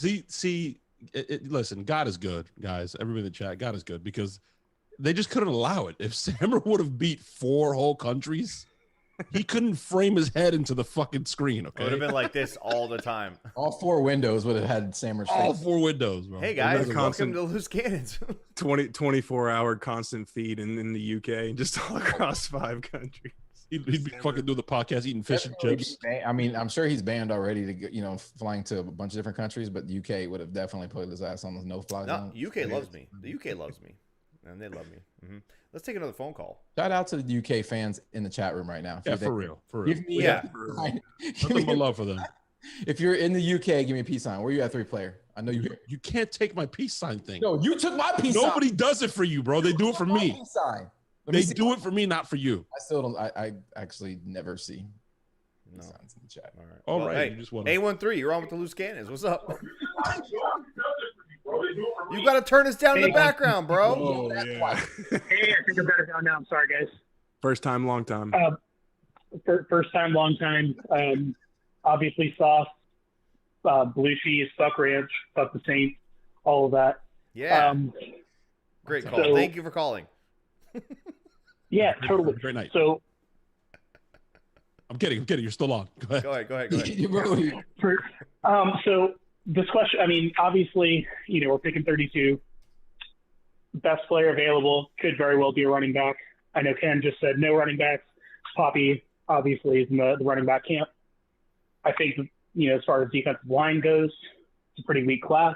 listen, God is good, guys. Everybody in the chat, God is good because they just couldn't allow it. If Sammer would have beat 4 whole countries, he couldn't frame his head into the fucking screen. It would have Okay, been like this all the time. all 4 windows would have had Sammer's all face. 4 windows, bro. Hey guys, Another welcome constant- to Loose Cannons. 24-hour constant feed in the UK, just all across 5 countries. He'd be fucking doing the podcast, eating fish and chips. I mean, I'm sure he's banned already to get, flying to a bunch of different countries, but the UK would have definitely put his ass on the no-fly No, zone. UK loves me. The UK loves me, and they love me. Let's take another phone call. Shout out to the UK fans in the chat room right now. Yeah, for real, for real. Give me Yeah. Nothing but love for them. If you're in the UK, give me a peace sign. Where you at, 3-player? I know you. You can't take my peace sign thing. No, you took my peace sign. Nobody does it for you, bro. They do it for My me. peace sign. Let me They see. do it for me, not for you. I still don't. I actually never see No. signs in the chat. All right. All Well, right, hey, you just wanna- A13, you're on with the Loose Cannons. What's up? You got to turn us down in the background, bro. Oh yeah. Hey, I think I'm better now. I'm sorry, guys. First time, long time. First time, long time. Obviously, sauce, blue cheese, fuck ranch, fuck the Saints, all of that. Yeah, great call. So- Thank you for calling. Yeah, totally. Great night. So, I'm kidding. You're still on. Go ahead. Go ahead. so this question, I mean, obviously, we're picking 32. Best player available could very well be a running back. I know Ken just said no running backs. Papi obviously is in the running back camp. I think, as far as defensive line goes, it's a pretty weak class.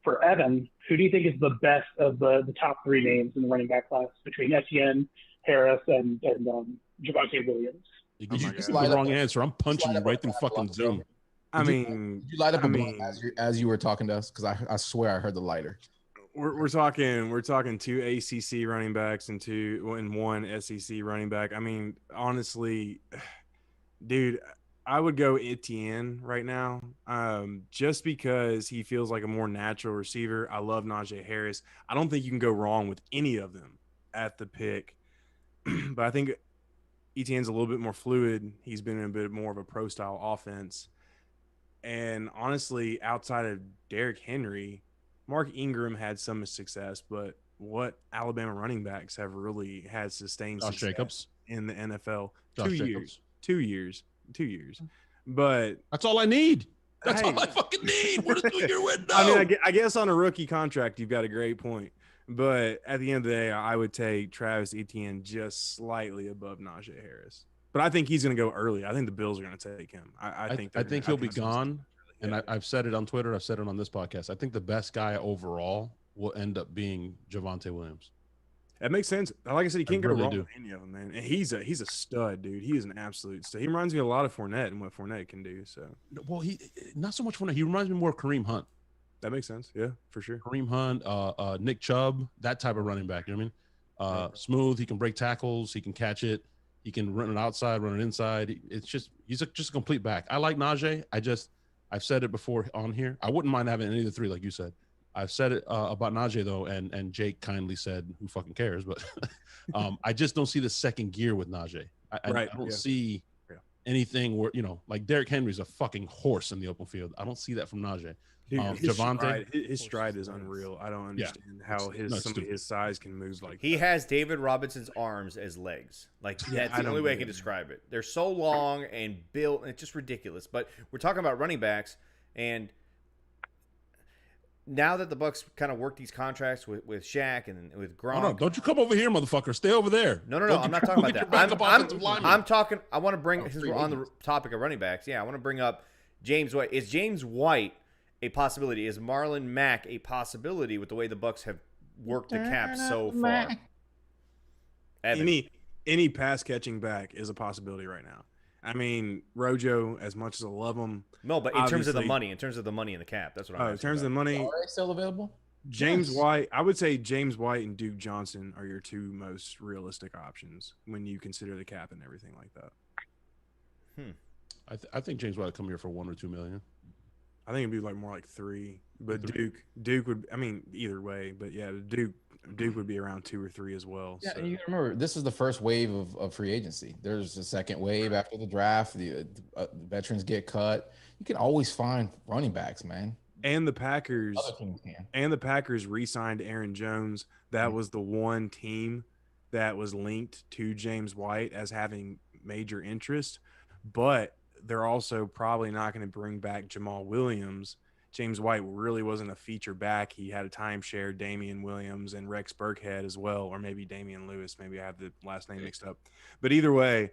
For Evan, who do you think is the best of the top 3 names in the running back class between Etienne, Harris, and Javonte Williams? You my just God. the wrong answer. I'm punching you right through fucking Zoom. I mean, You light up I a blunt mean, as you were talking to us, because I swear I heard the lighter. we're talking 2 ACC running backs and 1 SEC running back. I mean, honestly, dude, I would go Etienne right now, just because he feels like a more natural receiver. I love Najee Harris. I don't think you can go wrong with any of them at the pick, but I think Etienne's a little bit more fluid. He's been in a bit more of a pro style offense, and honestly, outside of Derrick Henry, Mark Ingram had some success, but what Alabama running backs have really had sustained Josh success Jacobs. in the NFL? Josh 2 Jacobs. years. 2 years. But That's all I need. That's Hey. all I fucking need. We're a 2-year window. I mean, I guess on a rookie contract, you've got a great point. But at the end of the day, I would take Travis Etienne just slightly above Najee Harris. But I think he's going to go early. I think the Bills are going to take him. I think he'll be that's gonna gone. And Yeah. I've said it on Twitter. I've said it on this podcast. I think the best guy overall will end up being Javonte Williams. That makes sense. Like I said, you can't go really wrong do. with any of them, man. And he's a stud, dude. He is an absolute stud. He reminds me a lot of Fournette and what Fournette can do. So Well, he not so much fun. He reminds me more of Kareem Hunt. that makes sense. Yeah, for sure. Kareem Hunt, Nick Chubb, that type of running back. You know what I mean? Smooth. He can break tackles. He can catch it. He can run it outside, run it inside. It's just he's just a complete back. I like Najee. I've said it before on here. I wouldn't mind having any of the 3, like you said. I've said it about Najee though, and Jake kindly said, "Who fucking cares?" But I just don't see the second gear with Najee. I don't see anything where like Derrick Henry's a fucking horse in the open field. I don't see that from Najee. Dude, Javonte, his stride is unreal. I don't understand how somebody his size can move like he that. has David Robinson's arms as legs. Like that's the only way I can describe it. They're so long and built, and it's just ridiculous. But we're talking about running backs, and now that the Bucs kind of work these contracts with Shaq and with Gronk. Oh, no, don't you come over here, motherfucker. Stay over there. No, I'm not talking about that. I'm talking. I want to bring since we're on the topic of running backs. Yeah, I want to bring up James White. Is James White a possibility? Is Marlon Mack a possibility with the way the Bucs have worked the cap so far? Any pass catching back is a possibility right now. I mean, Rojo, as much as I love him, no, but in terms of the money, in the cap, that's what I'm. In terms of the money, are they still available? James White, I would say James White and Duke Johnson are your two most realistic options when you consider the cap and everything like that. I think James White would come here for $1 or $2 million. I think it'd be more like 3, but Duke would. I mean, either way, but yeah, Duke would be around 2 or 3 as well. Yeah, so. and you remember this is the first wave of free agency. There's a second wave after the draft. The veterans get cut. You can always find running backs, man. And the Packers. Other teams can. And the Packers re-signed Aaron Jones. That was the one team that was linked to James White as having major interest, but they're also probably not going to bring back Jamal Williams. James White really wasn't a feature back. He had a timeshare, Damian Williams and Rex Burkhead as well, or maybe Damian Lewis. Maybe I have the last name mixed up. But either way,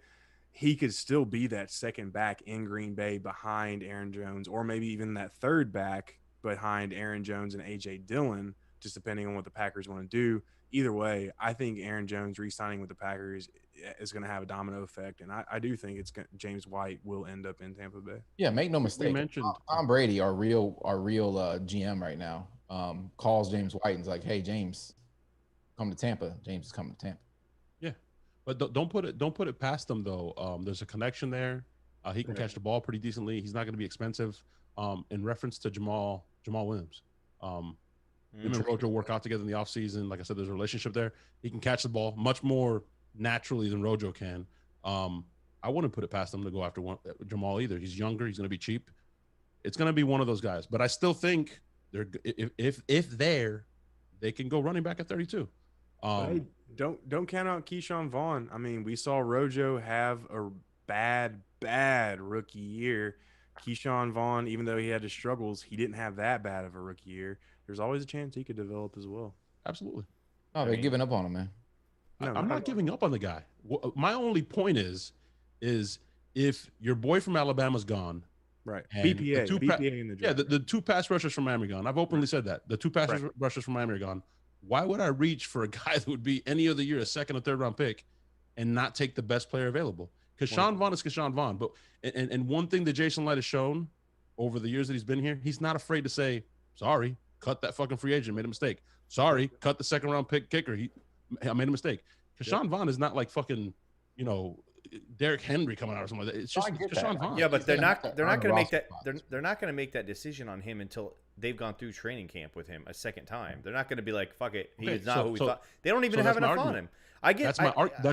he could still be that second back in Green Bay behind Aaron Jones, or maybe even that third back behind Aaron Jones and A.J. Dillon, just depending on what the Packers want to do. Either way, I think Aaron Jones re-signing with the Packers is going to have a domino effect, and I do think James White will end up in Tampa Bay. Yeah, make no mistake. Tom Brady, our real GM right now, calls James White and is like, "Hey, James, come to Tampa." James is coming to Tampa. Yeah, but don't put it past them though. There's a connection there. He can catch the ball pretty decently. He's not going to be expensive. In reference to Jamal Williams, him and Rojo work out together in the offseason. Like I said, there's a relationship there. He can catch the ball much more naturally than Rojo can. I wouldn't put it past him to go after Jamal either. He's younger. He's going to be cheap. It's going to be one of those guys. But I still think if they can go running back at 32. Hey, don't count out Keyshawn Vaughn. I mean, we saw Rojo have a bad rookie year. Keyshawn Vaughn, even though he had his struggles, he didn't have that bad of a rookie year. There's always a chance he could develop as well. Absolutely. Oh, they're giving up on him, man. No, I'm not giving up on the guy. My only point is if your boy from Alabama's gone, right? BPA in the draft. Yeah, the two pass rushers from Miami are gone. I've openly said that the two pass rushers from Miami are gone. Why would I reach for a guy that would be any other year a second or third round pick and not take the best player available? Because Keyshawn Vaughn is Keyshawn Vaughn. But and one thing that Jason Light has shown over the years that he's been here, he's not afraid to say, "Sorry, cut that fucking free agent, made a mistake. Sorry, cut the second round pick kicker. I made a mistake." Keyshawn Vaughn is not like fucking, Derrick Henry coming out or something like that. It's just Keyshawn Vaughn. Yeah, but they're not going to make that. They're not going to make that decision on him until they've gone through training camp with him a second time. They're not going to be like, "Fuck it, he's not who we thought." They don't even have enough on him. I get.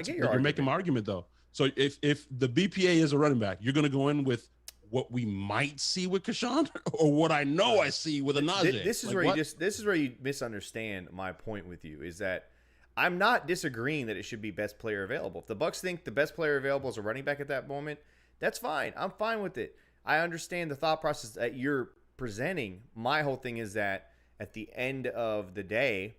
You're making my argument though. So if the BPA is a running back, you're going to go in with what we might see with Keyshawn or what I know I see with a Najee. This is where you misunderstand my point with you, is that I'm not disagreeing that it should be best player available. If the Bucs think the best player available is a running back at that moment, that's fine. I'm fine with it. I understand the thought process that you're presenting. My whole thing is that at the end of the day,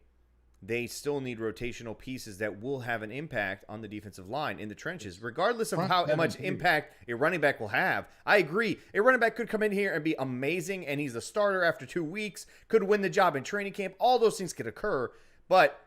they still need rotational pieces that will have an impact on the defensive line in the trenches, regardless of how much impact a running back will have. I agree. A running back could come in here and be amazing, and he's the starter after 2 weeks, could win the job in training camp. All those things could occur, but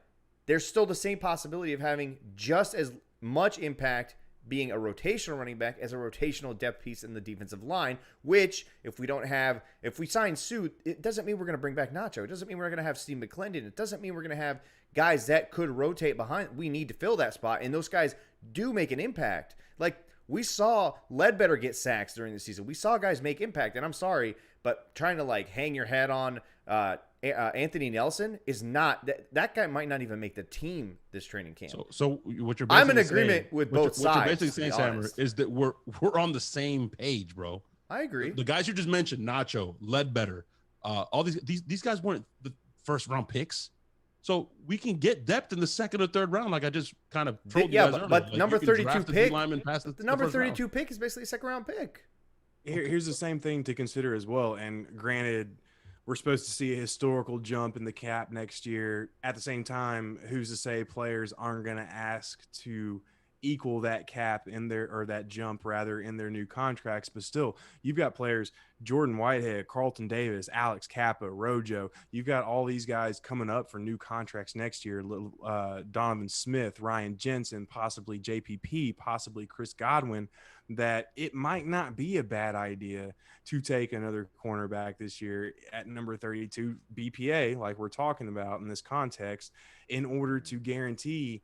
there's still the same possibility of having just as much impact being a rotational running back as a rotational depth piece in the defensive line, which if we sign Suit, it doesn't mean we're going to bring back Nacho. It doesn't mean we're going to have Steve McClendon. It doesn't mean we're going to have guys that could rotate behind. We need to fill that spot, and those guys do make an impact. Like we saw Ledbetter get sacks during the season. We saw guys make impact, and I'm sorry, but trying to hang your head on Anthony Nelson is not that guy might not even make the team this training camp. So what you're I'm in basically agreement saying, with what both you're- what sides. you're basically to saying, be Sammer, honest. is that we're on the same page, bro. I agree. The guys you just mentioned, Nacho, Ledbetter, all these guys weren't the first round picks. So we can get depth in the second or third round, like I just kind of told you guys earlier. but Like, number you can 32 draft a pick, D-lineman past the number first round. 32 pick is basically a second round pick. Here's the same thing to consider as well. And granted, we're supposed to see a historical jump in the cap next year. At the same time, who's to say players aren't going to ask to equal that cap in their, or that jump rather, in their new contracts? But still, you've got players, Jordan Whitehead, Carlton Davis, Alex Kappa, Rojo. You've got all these guys coming up for new contracts next year. Donovan Smith, Ryan Jensen, possibly JPP, possibly Chris Godwin, that it might not be a bad idea to take another cornerback this year at number 32 BPA, like we're talking about in this context, in order to guarantee,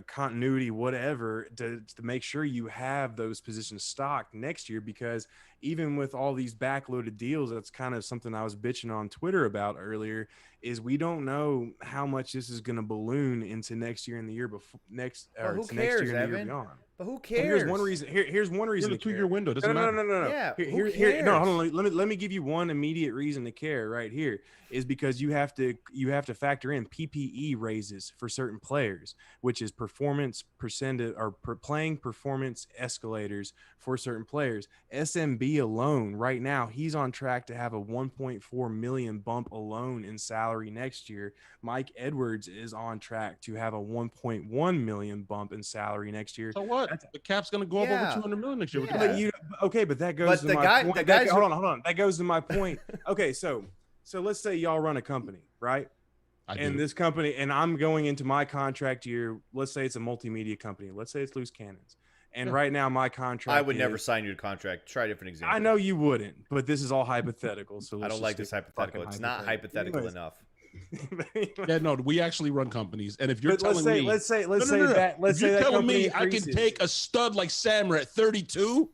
continuity, whatever, to make sure you have those positions stocked next year. Because even with all these backloaded deals, that's kind of something I was bitching on Twitter about earlier, is we don't know how much this is going to balloon into next year and the year before next, or who next year cares, and the year Evan? beyond. But who Well, cares? here's one reason. Here's one reason. You're in a to care. 2-year window. Doesn't No. matter. Yeah, who No, cares? hold on. Let me give you one immediate reason to care right here, is because you have to factor in PPE raises for certain players, which is performance percentage or playing performance escalators for certain players. SMB alone right now, he's on track to have a 1.4 million bump alone in salary next year. Mike Edwards is on track to have a 1.1 million bump in salary next year. So what? The cap's going to go up Yeah. over 200 million next year. What Yeah. the But heck? but that goes But to the my guy- point. the guys hold on. That goes to my point. Okay, so let's say y'all run a company, right? I This company, and I'm going into my contract year. Let's say it's a multimedia company. Let's say it's Loose Cannons. And right now my contract, I would never sign you to contract. Try a different example. I know you wouldn't, but this is all hypothetical. So I let's don't just like this stick with hypothetical. fucking It's not hypothetical Anyways. enough. Yeah, no, we actually run companies, and if you're But telling me, let's say No, that if you're that telling company me I can increases. take a stud like Sammer at 32,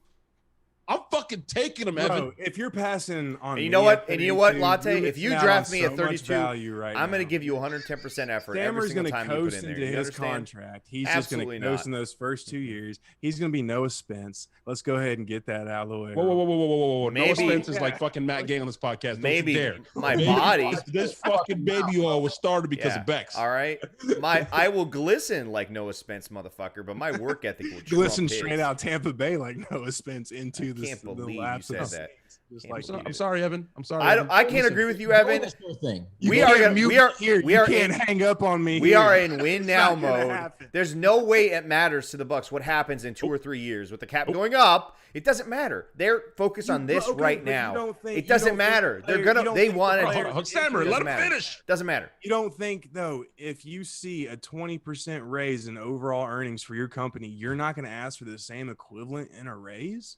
I'm fucking taking him, Evan. Bro, if you're passing on, And you me know what? at And you know what, 32, Latte? you're If you missing out draft on me so at much 32, value right I'm going to now. give you 110% effort every Stammer's single going to time you put coast in there. into You his understand? contract. He's Absolutely just going to coast not. in those first 2 years. He's going to be Noah Spence. Let's go ahead and get that out of the way. Whoa. Noah Maybe- Spence is like fucking Matt Gay on this podcast. Don't Maybe you dare. my Baby, body. This fucking baby oil was started because of Bex. All right. I will glisten like Noah Spence, motherfucker, but my work ethic will Listen trump straight his. out Tampa Bay like Noah Spence into I can't the believe you laps said of that. just Can't like believe I'm sorry, Evan. I'm sorry. I Evan. don't. I can't agree with you, Evan. That's your thing. We You are can't gonna, mute we are here. we You are can't in, hang up on me. we here. are in win It's now not gonna mode. happen. There's no way it matters to the Bucs what happens in 2 or 3 years with the cap going up. It doesn't matter. They're focused on this Okay, right but you now. don't think- It you doesn't don't think matter. the They're player- gonna. you don't They think the want it. player- Hold on, Sammer, let him finish. Doesn't matter. You don't think though, if you see a 20% raise in overall earnings for your company, you're not going to ask for the same equivalent in a raise?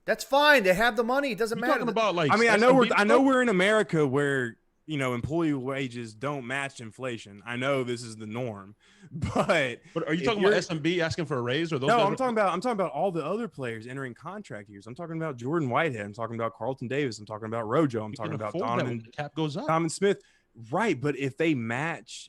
That's fine. They have the money. It doesn't You're matter. talking about like. I mean, I SMB know stuff? we're in America where, employee wages don't match inflation. I know this is the norm, but But are you if talking about you're- SMB asking for a raise or those? no, guys I'm are- talking about all the other players entering contract years. I'm talking about Jordan Whitehead. I'm talking about Carlton Davis. I'm talking about Rojo. I'm You talking can about afford that when Donovan the cap goes up. Smith. Right, but if they match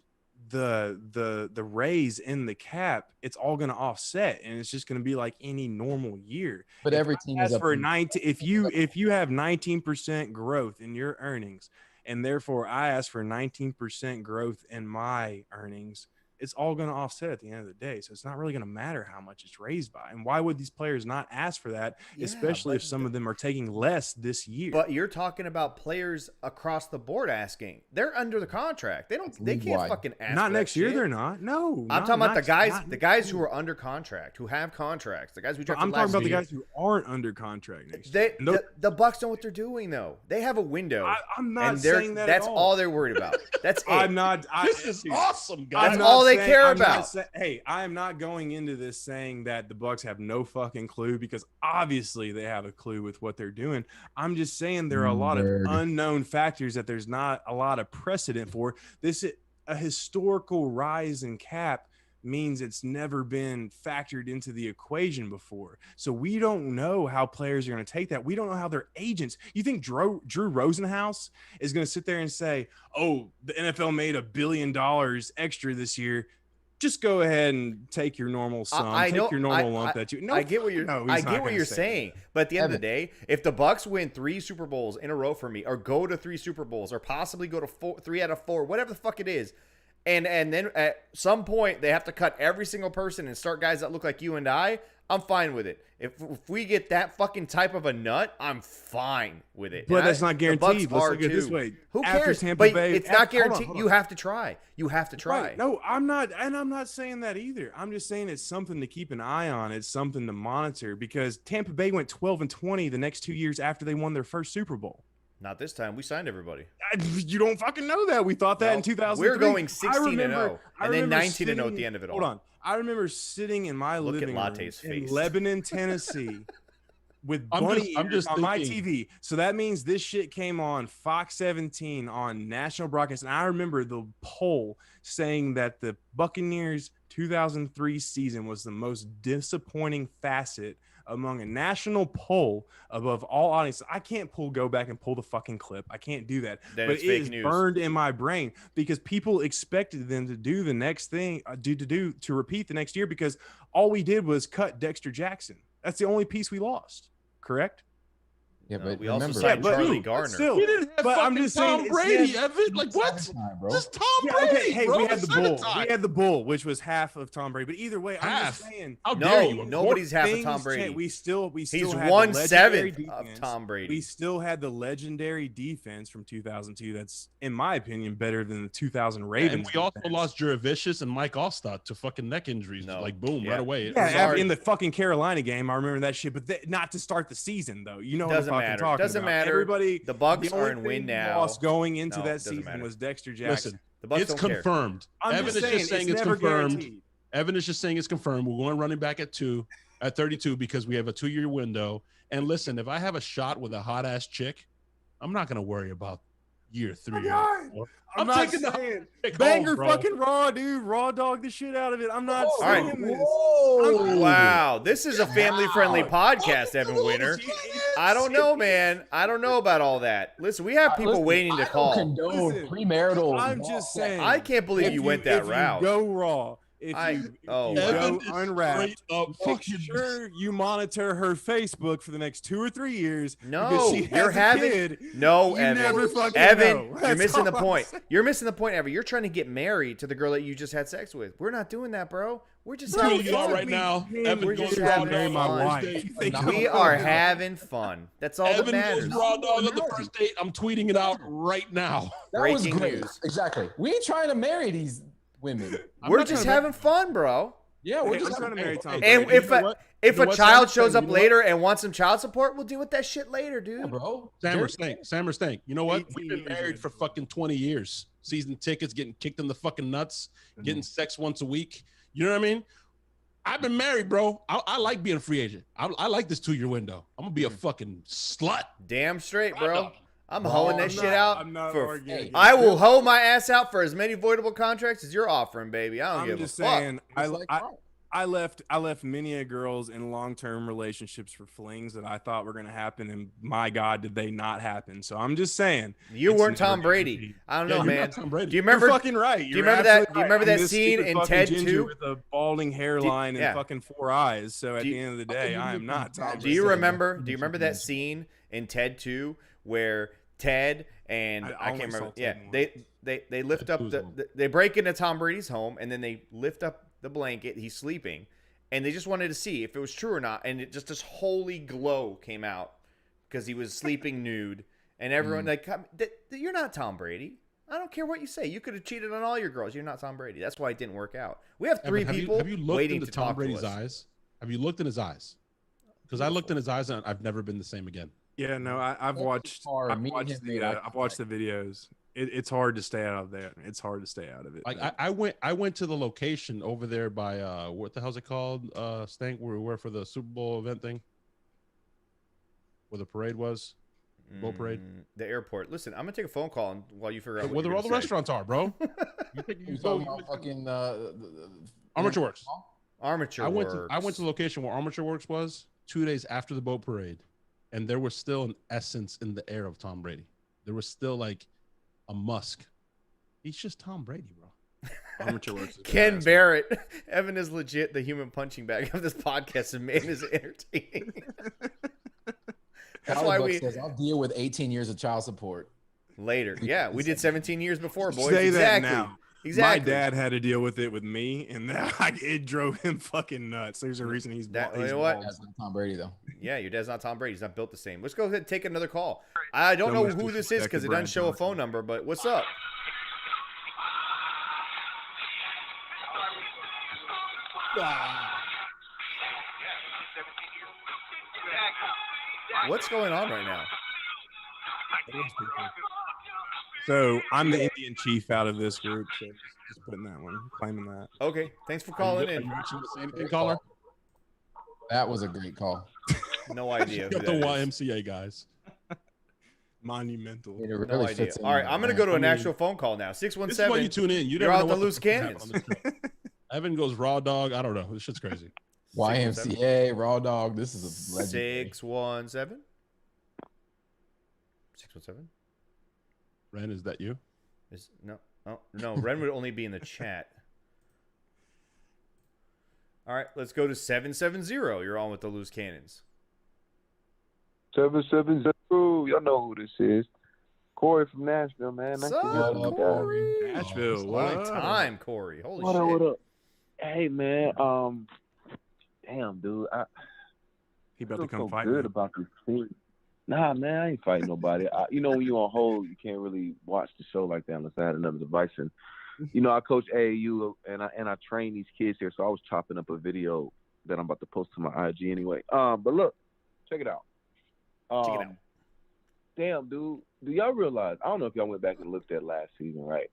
the raise in the cap, it's all going to offset, and it's just going to be like any normal year. But If every I team ask is up for in- 19. If you have 19% growth in your earnings, and therefore I ask for 19% growth in my earnings, it's all going to offset at the end of the day. So it's not really going to matter how much it's raised by. And why would these players not ask for that, Yeah, especially but if some of them are taking less this year? But you're talking about players across the board asking. They're under the contract. They can't league-wide. fucking ask. not for that next year, shit. they're not. No, I'm talking about the guys not the next guys year. who are under contract, who have contracts, the guys we But drafted I'm talking last about the year. guys who aren't under contract next They, year. And those- the Bucs know what they're doing though. They have a window. I'm not and they're- saying that that's at all they're worried about. That's it. I'm not. This is awesome, guys. That's all they care about. Hey, I am not going into this saying that the Bucs have no fucking clue, because obviously they have a clue with what they're doing. I'm just saying there are a lot of Nerd. unknown factors that there's not a lot of precedent for. This is a historical rise in cap means it's never been factored into the equation before. So we don't know how players are going to take that. We don't know how their agents. You think Drew Rosenhaus is going to sit there and say, "Oh, the NFL made $1 billion extra this year. Just go ahead and take your normal sum, take your normal lump that you." No, I get what you're. no, I he's not get what gonna you're say saying, that. but at the end of the day, if the Bucs win 3 Super Bowls in a row for me, or go to 3 Super Bowls, or possibly go to 3 out of 4, whatever the fuck it is, and then at some point they have to cut every single person and start guys that look like you and I'm fine with it. If we get that fucking type of a nut, I'm fine with it. But And that's not guaranteed. Let's look at it this way. Who After cares? Tampa But Bay- it's not hold on, guaranteed. hold on. You have to try. You have to try. Right. No, I'm not, and I'm not saying that either. I'm just saying it's something to keep an eye on. It's something to monitor, because Tampa Bay went 12-20 the next 2 years after they won their first Super Bowl. Not this time. We signed everybody. You don't fucking know that. We thought that No, in 2003. we're going I 16-0, remember and then 19-0 at sitting- the end of it all. Hold on. I remember sitting in my Look at living room Latte's in face. Lebanon, Tennessee, with I'm bunny just ears on my thinking. TV. So that means this shit came on Fox 17 on national broadcast. And I remember the poll saying that the Buccaneers 2003 season was the most disappointing facet among a national poll above all audiences. I can't go back and pull the fucking clip. I can't do that. Then But it's it fake is news. burned in my brain, because people expected them to do the next thing, to repeat the next year, because all we did was cut Dexter Jackson. That's the only piece we lost. Correct? Yeah, but we also remember, signed but- Charlie but Garner. still, We didn't have but I'm fucking just saying, Tom it's Brady, never- Evan. Like what? Time, bro. Just Tom Yeah, Brady. okay. Hey, bro. we had the Second bull. time. We had the bull, which was half of Tom Brady. But either way, I'm just Half. saying. How dare No, you? nobody's half of things Tom Brady. change. We still He's had the 1/7 legendary of defense. Tom Brady. We still had the legendary defense from 2002. That's, in my opinion, better than the 2000 Ravens. And we also defense. lost Juravicius and Mike Allstott to fucking neck injuries. No. Like boom, Yeah. right away. Yeah, Sorry. in the fucking Carolina game, I remember that shit. But not to start the season, though. You know Doesn't what I'm fucking matter. talking Doesn't about. matter. Everybody, The Bucs only are in thing win we now. lost going into No, that doesn't season matter. was Dexter Jackson. Listen, The Bucs it's don't care. confirmed. I'm Evan just is saying, just saying it's it's never confirmed. guaranteed. Evan is just saying it's confirmed. We're going running back at 32 because we have a 2-year window. And listen, if I have a shot with a hot ass chick, I'm not going to worry about year 3. God. or 4. I'm I'm not taking the saying chick banger home, bro. fucking raw, dude. Raw dog the shit out of it. I'm not All right. saying this. Whoa. Wow, this is a family-friendly podcast, Evan Winter. I don't know, man. I don't know about all that. Listen, we have people Listen, waiting I to don't call. condone Listen, premarital. I'm raw just sex. saying. I can't believe If you went that if route. You go raw. If I- you, oh, you wow. go Evan is unwrapped, straight up make fucking- sure you monitor her Facebook for the next 2 or 3 years. No, because she you're has a having kid. no, You Evan. never fucking Evan, know. you're That's missing the all I'm point. saying. You're missing the point, Evan. You're trying to get married to the girl that you just had sex with. We're not doing that, bro. We're just Bro, having you are fun. right now. We're Evan just goes raw having dog fun. on the wife. first date. You think I'm We not are fucking- having fun. That's all that Evan matters. goes raw dog on the first date. I'm tweeting it out right now. That was Breaking great. news. Exactly. We ain't trying to marry these women. I'm We're not just trying to- having fun, bro. Yeah, we're Hey, just I'm trying to marry Tom And Brady. if You know a, what? if You know a what, child Sam? shows up You know later and wants some child support, we'll deal with that shit later, dude. Yeah, bro. Sam or Stank. You know what? 18 We've been years married in. for fucking 20 years. Season tickets, getting kicked in the fucking nuts, getting sex once a week. You know what I mean? I've been married, bro. I like being a free agent. I like this 2-year window. I'm gonna be a fucking slut. Damn straight, Raw bro. dog. I'm Well, hoeing that I'm shit not- out. I'm not for, arguing. I will hoe my ass out for as many voidable contracts as you're offering, baby. I don't I'm give just a fuck. saying. I left many a girls in long-term relationships for flings that I thought were going to happen, and my God, did they not happen? So I'm just saying. You it's weren't never Tom Brady. guaranteed. I don't Yeah, know, you're man. not Tom Brady. Do you You're remember? fucking right. Do you remember that? Do you remember that scene in Ted 2? with a balding hairline yeah. and fucking 4 eyes? So at Do the you- end of the day, I am not Tom Do you Brady. remember? Do you remember that scene in Ted 2 where Ted and I I only can't saw remember? Ted Yeah, once. they lift up they break into Tom Brady's home and then they lift up the blanket. He's sleeping, and they just wanted to see if it was true or not. And it just this holy glow came out because he was sleeping nude, and everyone like, you're not Tom Brady. I don't care what you say. You could have cheated on all your girls. You're not Tom Brady. That's why it didn't work out. We have 3 Evan, people have you looked waiting into to Tom talk Brady's to us. eyes? Have you looked in his eyes? Because I looked in his eyes and I've never been the same again. Yeah, no, I've watched. hard. I've Me and watched him made the. eye I've watched the videos. It's hard to stay out of there. It's hard to stay out of it. Like I went to the location over there by what the hell's it called? Stank, where we were for the Super Bowl event thing, where the parade was, boat parade, The airport. Listen, I'm gonna take a phone call while you figure out where what all the restaurants are, bro. You talking about fucking Armature Works. Armature I went Works. to the location where Armature Works was 2 days after the boat parade, and there was still an essence in the air of Tom Brady. There was still like a musk. He's just Tom Brady, bro. Armature Works. Ken Barrett. Evan is legit the human punching bag of this podcast, and man is entertaining. That's why we says, I'll deal with 18 years of child support. later. Yeah, we did 17 years before, boys. Say exactly. that now. Exactly. My dad had to deal with it with me, and that it drove him fucking nuts. There's a reason he's You know he's what? bald. That's not Tom Brady, though. Yeah, your dad's not Tom Brady. He's not built the same. Let's go ahead and take another call. I don't know much who this is because it doesn't show a phone number, but what's up? What's going on right now? So I'm the Indian chief out of this group. So just putting that one, claiming that. Okay, thanks for calling Are in. you actually gonna say anything, caller? That was a great call. No idea. Got Who the that is. YMCA guys. Monumental. It No really idea. fits in All right, there, I'm going to man. go to an I mean, actual phone call now. This is why you 617. tune in. You You're never out know the what loose fuck happens cannons. on this show. Evan goes raw dog. I don't know. This shit's crazy. YMCA, Raw Dog. This is a legend. 617. 617. Ren, is that you? No. Oh, no. Ren would only be in the chat. All right, let's go to 770. You're on with the loose cannons. 770. Y'all know who this is. Corey from Nashville, man. Nice to Sup, hear from you guys. Corey? Nashville. What Long up? time, Corey. Holy What shit. up, what up? Hey, man. Damn, dude. I He about feel to come so fight good me. about this team. Nah, man, I ain't fighting nobody. You know, when you on hold, you can't really watch the show like that unless I had another device. And you know, I coach AAU and I train these kids here, so I was chopping up a video that I'm about to post to my IG anyway. But look, check it out. Check it out. Damn, dude. Do y'all realize? I don't know if y'all went back and looked at last season, right?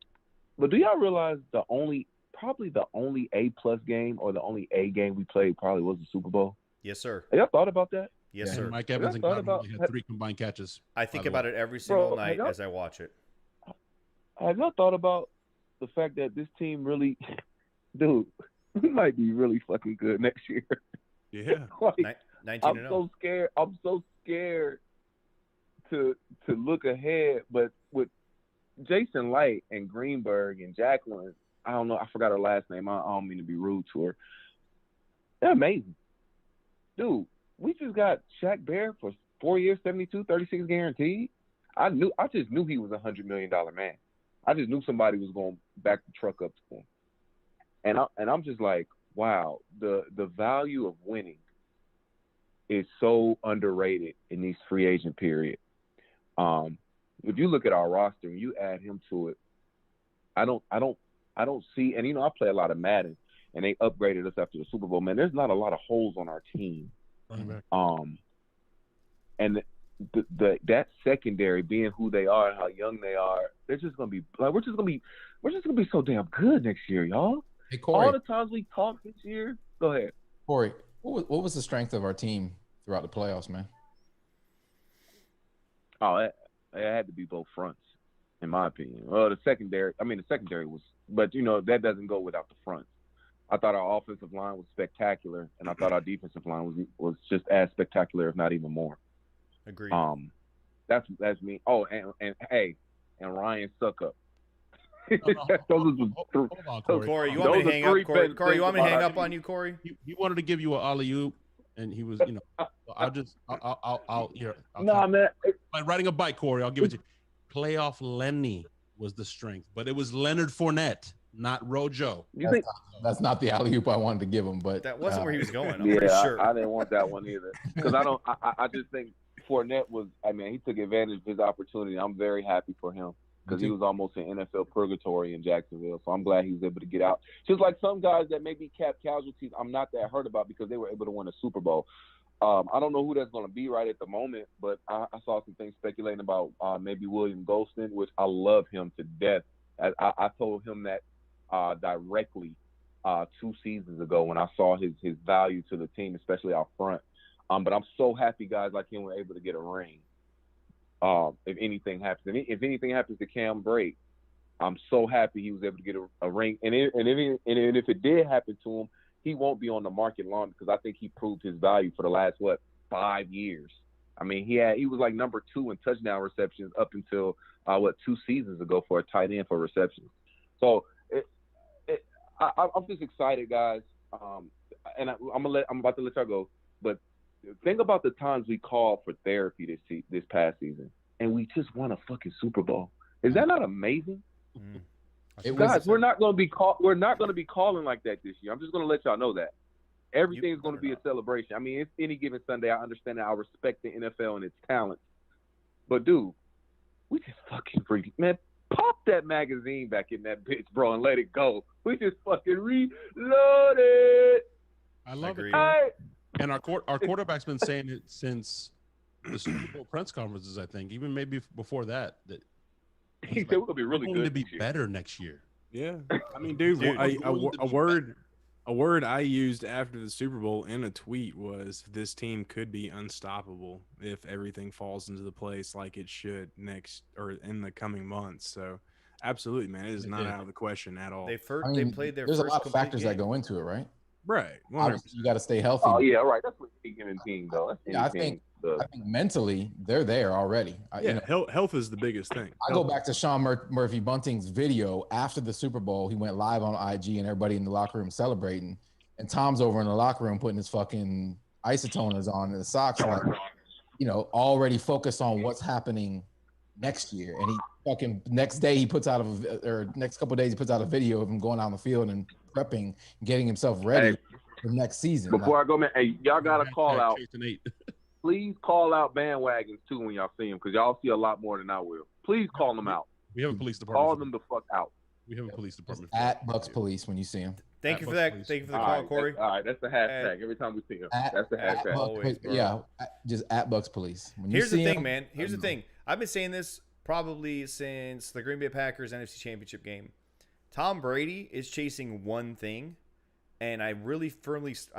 But do y'all realize probably the only A+ game or the only A game we played probably was the Super Bowl? Yes, sir. Have y'all thought about that? Yes, And sir. Mike Evans and thought Godwin about- only had 3 combined catches. I think by the about way. it every single Bro, night y'all- as I watch it. Have y'all thought about the fact that this team really, dude, we might be really fucking good next year. Yeah. Like, 19 I'm and 0. so scared. I'm so scared to look ahead. But with Jason Light and Greenberg and Jacqueline, I don't know. I forgot her last name. I don't mean to be rude to her. They're amazing, dude. We just got Shaq Bear for 4 years, 72, 36 guaranteed. I just knew he was $100 million man. I just knew somebody was going to back the truck up to him. And I'm just like, wow, the value of winning is so underrated in these free agent period. If you look at our roster and you add him to it, I don't see. And you know, I play a lot of Madden, and they upgraded us after the Super Bowl. Man, there's not a lot of holes on our team. Running back. And that secondary being who they are and how young they are, they're just gonna be like we're just gonna be so damn good next year, y'all. Hey, All Corey. the times we talked this year. Go ahead. Corey, what was the strength of our team throughout the playoffs, man? Oh, it had to be both fronts, in my opinion. Well, the secondary was, but you know that doesn't go without the fronts. I thought our offensive line was spectacular, and I thought our defensive line was just as spectacular, if not even more. Agreed. That's me. Oh, and Ryan Suckup. Hold on, Corey. Corey, you want me to those are hang up? three Corey, best Corey, you want me to things hang about up on you, Corey? He wanted to give you an alley-oop, and he was, you know, I'll here. Nah, man. Like riding a bike, Corey. I'll give it to you. Playoff Lenny was the strength, but it was Leonard Fournette, not Rojo. You think? That's not the alley oop I wanted to give him, but That wasn't where he was going. I'm Yeah, pretty sure. I didn't want that one either because I just think Fournette was. I mean, he took advantage of his opportunity. I'm very happy for him because he was almost in NFL purgatory in Jacksonville. So I'm glad he was able to get out. Just like some guys that may be cap casualties, I'm not that hurt about because they were able to win a Super Bowl. I don't know who that's going to be right at the moment, but I saw some things speculating about maybe William Golston, which I love him to death. I told him that directly 2 seasons ago when I saw his value to the team, especially out front. But I'm so happy guys like him were able to get a ring. If anything happens to Cam Brate, I'm so happy he was able to get a ring. And if it did happen to him, he won't be on the market long because I think he proved his value for the last 5 years. I mean, he was like number 2 in touchdown receptions up until 2 seasons ago for a tight end for receptions. So I'm just excited, guys. And I'm about to let y'all go. But think about the times we called for therapy this past season, and we just won a fucking Super Bowl. Is that not amazing? Guys, we're not going to be calling like that this year. I'm just going to let y'all know that everything's going to be a celebration. I mean, it's any given Sunday. I understand that. I respect the NFL and its talent, but dude, we just fucking freaking, man. Pop that magazine back in that bitch, bro, and let it go. We just fucking reloaded. I love Agreed. it. And our quarterback's been saying it since the Super Bowl press conferences. I think even maybe before that he said we're gonna be really good. To be better next year. Yeah, I mean, dude, a word I used after the Super Bowl in a tweet was this team could be unstoppable if everything falls into the place like it should next or in the coming months. So, absolutely, man, it is not out of the question at all. They played their There's first a lot of factors game. that go into it, right? Right. 100%. Obviously, you got to stay healthy. Oh yeah, right. That's what any given team, though. I think mentally they're there already. Health is the biggest thing. I go back to Sean Murphy Bunting's video after the Super Bowl. He went live on IG and everybody in the locker room celebrating. And Tom's over in the locker room putting his fucking isotoners on and the socks, like, already focused on what's happening next year. And he fucking next couple of days he puts out a video of him going out on the field and prepping, and getting himself ready for next season. Before I go, man, hey, y'all gotta call out. Please call out bandwagons too when y'all see them, because y'all see a lot more than I will. Please call them out. We have a police department. Call them the fuck out. We have a police department. At Bucs Police when you see them. Thank you for that. Thank you for the call, Corey. All right, that's the hashtag. Every time we see him, that's the hashtag. Always, just at Bucs Police. Here's the thing, man. Here's the thing. I've been saying this probably since the Green Bay Packers NFC Championship game. Tom Brady is chasing one thing, and I'm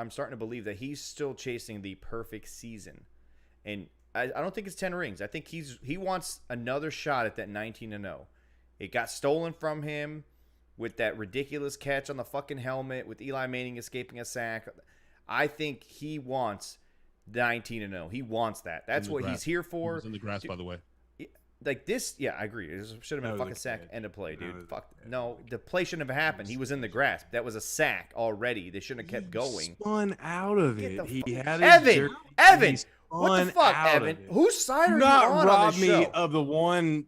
starting to believe that he's still chasing the perfect season. And I don't think it's 10 rings. I think he wants another shot at that 19-0. It got stolen from him with that ridiculous catch on the fucking helmet, with Eli Manning escaping a sack. I think he wants 19-0. He wants that. That's what he's here for. He was in the grass, by the way. Like this, yeah, I agree. It should have been a fucking sack end of play, dude. No, the play shouldn't have happened. He was in the grass. That was a sack already. They shouldn't have kept going. Spun out of it. He had Evan. What the fuck, Evan? Whose side are you on rob this me show? of the one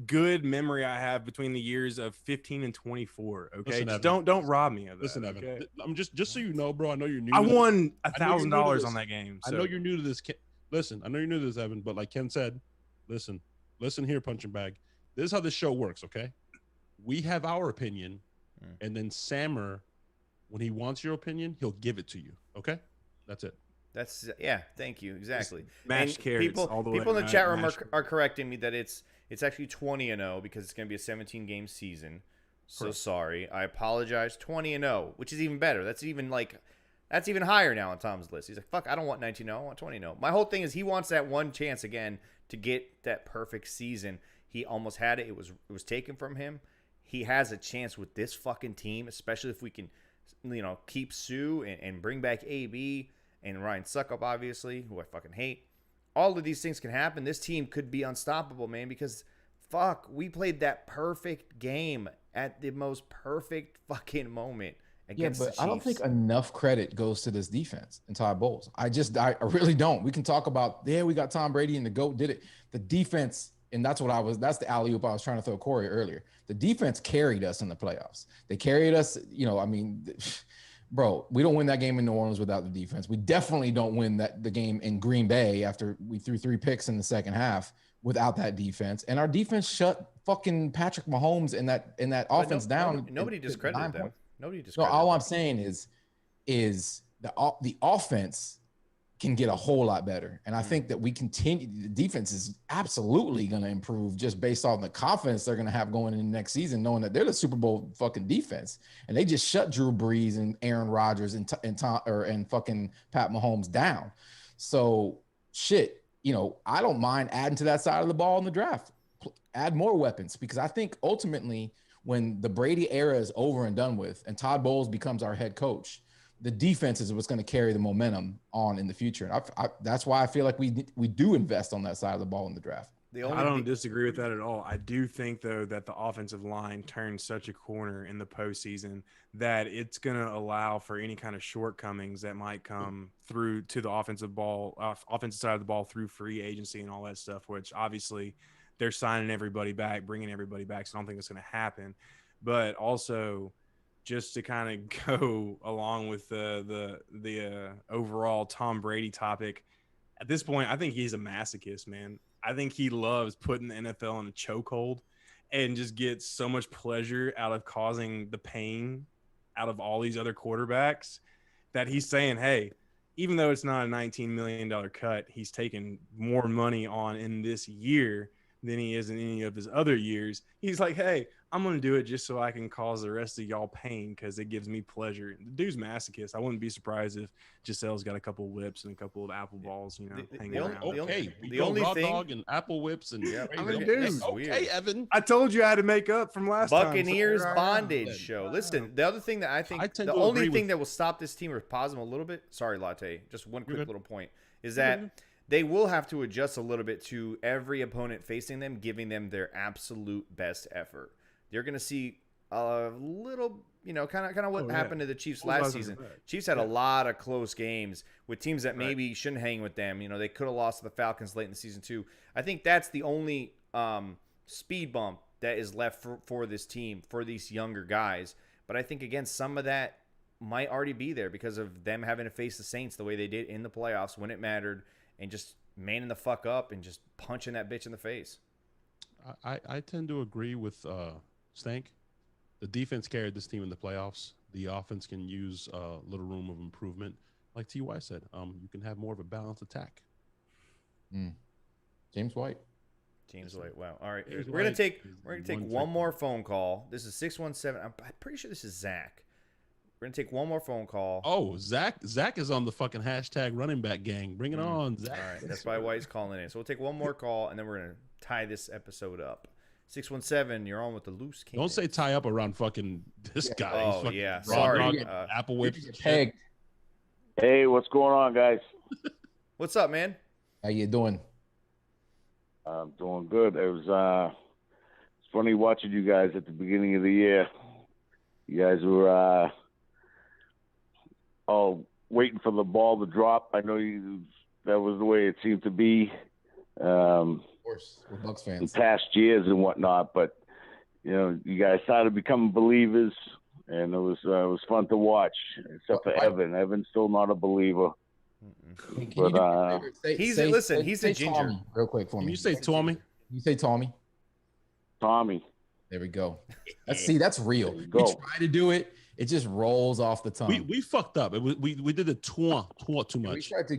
good memory I have between the years of 15 and 24. Okay, Listen, don't rob me of that. Listen, Evan. Okay? I'm just so you know, bro. I know you're new. I won $1,000 on that game. I know you're new to this. Listen, I know you're new to this, Evan. But like Ken said, listen here, punching bag. This is how this show works. Okay, we have our opinion, and then Sammer, when he wants your opinion, he'll give it to you. Okay, that's it. Thank you. Exactly. Mashed carrots all the way. People in the chat room are correcting me that it's actually 20-0 because it's going to be a 17-game season. So sorry. I apologize. 20-0, which is even better. That's even higher now on Tom's list. He's like, fuck, I don't want 19-0. I want 20-0. My whole thing is he wants that one chance again to get that perfect season. He almost had it. It was taken from him. He has a chance with this fucking team, especially if we can, keep Sue and bring back AB and Ryan Suckup, obviously, who I fucking hate. All of these things can happen. This team could be unstoppable, man, because we played that perfect game at the most perfect fucking moment against the Chiefs. I don't think enough credit goes to this defense and Todd Bowles. I really don't. We can talk about, we got Tom Brady and the GOAT did it. The defense, and that's the alley-oop I was trying to throw Corey earlier. The defense carried us in the playoffs. They carried us, bro, we don't win that game in New Orleans without the defense. We definitely don't win the game in Green Bay after we threw 3 picks in the second half without that defense. And our defense shut fucking Patrick Mahomes and that offense down. Nobody discredited them. Nobody discredited them. No, all them. I'm saying is the offense can get a whole lot better. And I think that the defense is absolutely going to improve just based on the confidence they're going to have going into next season, knowing that they're the Super Bowl fucking defense. And they just shut Drew Brees and Aaron Rodgers and fucking Pat Mahomes down. So shit, I don't mind adding to that side of the ball in the draft. Add more weapons, because I think ultimately when the Brady era is over and done with, and Todd Bowles becomes our head coach, the defense is what's going to carry the momentum on in the future. And that's why I feel like we do invest on that side of the ball in the draft. I don't disagree with that at all. I do think, though, that the offensive line turns such a corner in the postseason that it's going to allow for any kind of shortcomings that might come through to the offensive side of the ball through free agency and all that stuff, which obviously they're signing everybody back, bringing everybody back. So I don't think it's going to happen. But also, just to kind of go along with the overall Tom Brady topic, at this point, I think he's a masochist, man. I think he loves putting the NFL in a chokehold and just gets so much pleasure out of causing the pain out of all these other quarterbacks that he's saying, hey, even though it's not a $19 million cut, he's taking more money on in this year than he is in any of his other years. He's like, hey, I'm going to do it just so I can cause the rest of y'all pain because it gives me pleasure. The dude's masochist. I wouldn't be surprised if Giselle's got a couple whips and a couple of apple balls, hanging around. The only raw dog and apple whips and I mean, dude, okay, Evan. I told you I had to make up from last Buccaneers time. bondage show. Listen, the other thing that I think, the only thing that will stop this team or pause them a little bit, sorry, Latte, just one quick little point, is that they will have to adjust a little bit to every opponent facing them, giving them their absolute best effort. You're going to see a little, kind of what happened to the Chiefs last season. Chiefs had a lot of close games with teams that maybe shouldn't hang with them. They could have lost to the Falcons late in the season too. I think that's the only speed bump that is left for this team, for these younger guys. But I think, again, some of that might already be there because of them having to face the Saints the way they did in the playoffs when it mattered and just manning the fuck up and just punching that bitch in the face. I tend to agree with Stank. The defense carried this team in the playoffs. The offense can use a little room of improvement. Like T.Y. said, you can have more of a balanced attack. James White. Wow. All right. We're gonna take one more phone call. This is 617. I'm pretty sure this is Zach. We're gonna take one more phone call. Oh, Zach is on the fucking hashtag running back gang. Bring it on, Zach. All right. That's probably why he's calling in. So we'll take one more call and then we're gonna tie this episode up. 617, you're on with the loose king. Don't say tie up around fucking this guy. Oh, yeah. Sorry. Apple whips. Hey, what's going on, guys? What's up, man? How you doing? I'm doing good. It was it's funny watching you guys at the beginning of the year. You guys were all waiting for the ball to drop. I know that was the way it seemed to be. Of course, we're Bucs fans. In past years and whatnot, but you guys started becoming believers, and it was fun to watch. Except for Evan. Evan's still not a believer. But he's a ginger. Tommy, real quick for me. Can you say Tommy? You say Tommy. Tommy. There we go. That's real. We try to do it. It just rolls off the tongue. We fucked up. We did the too much. We tried to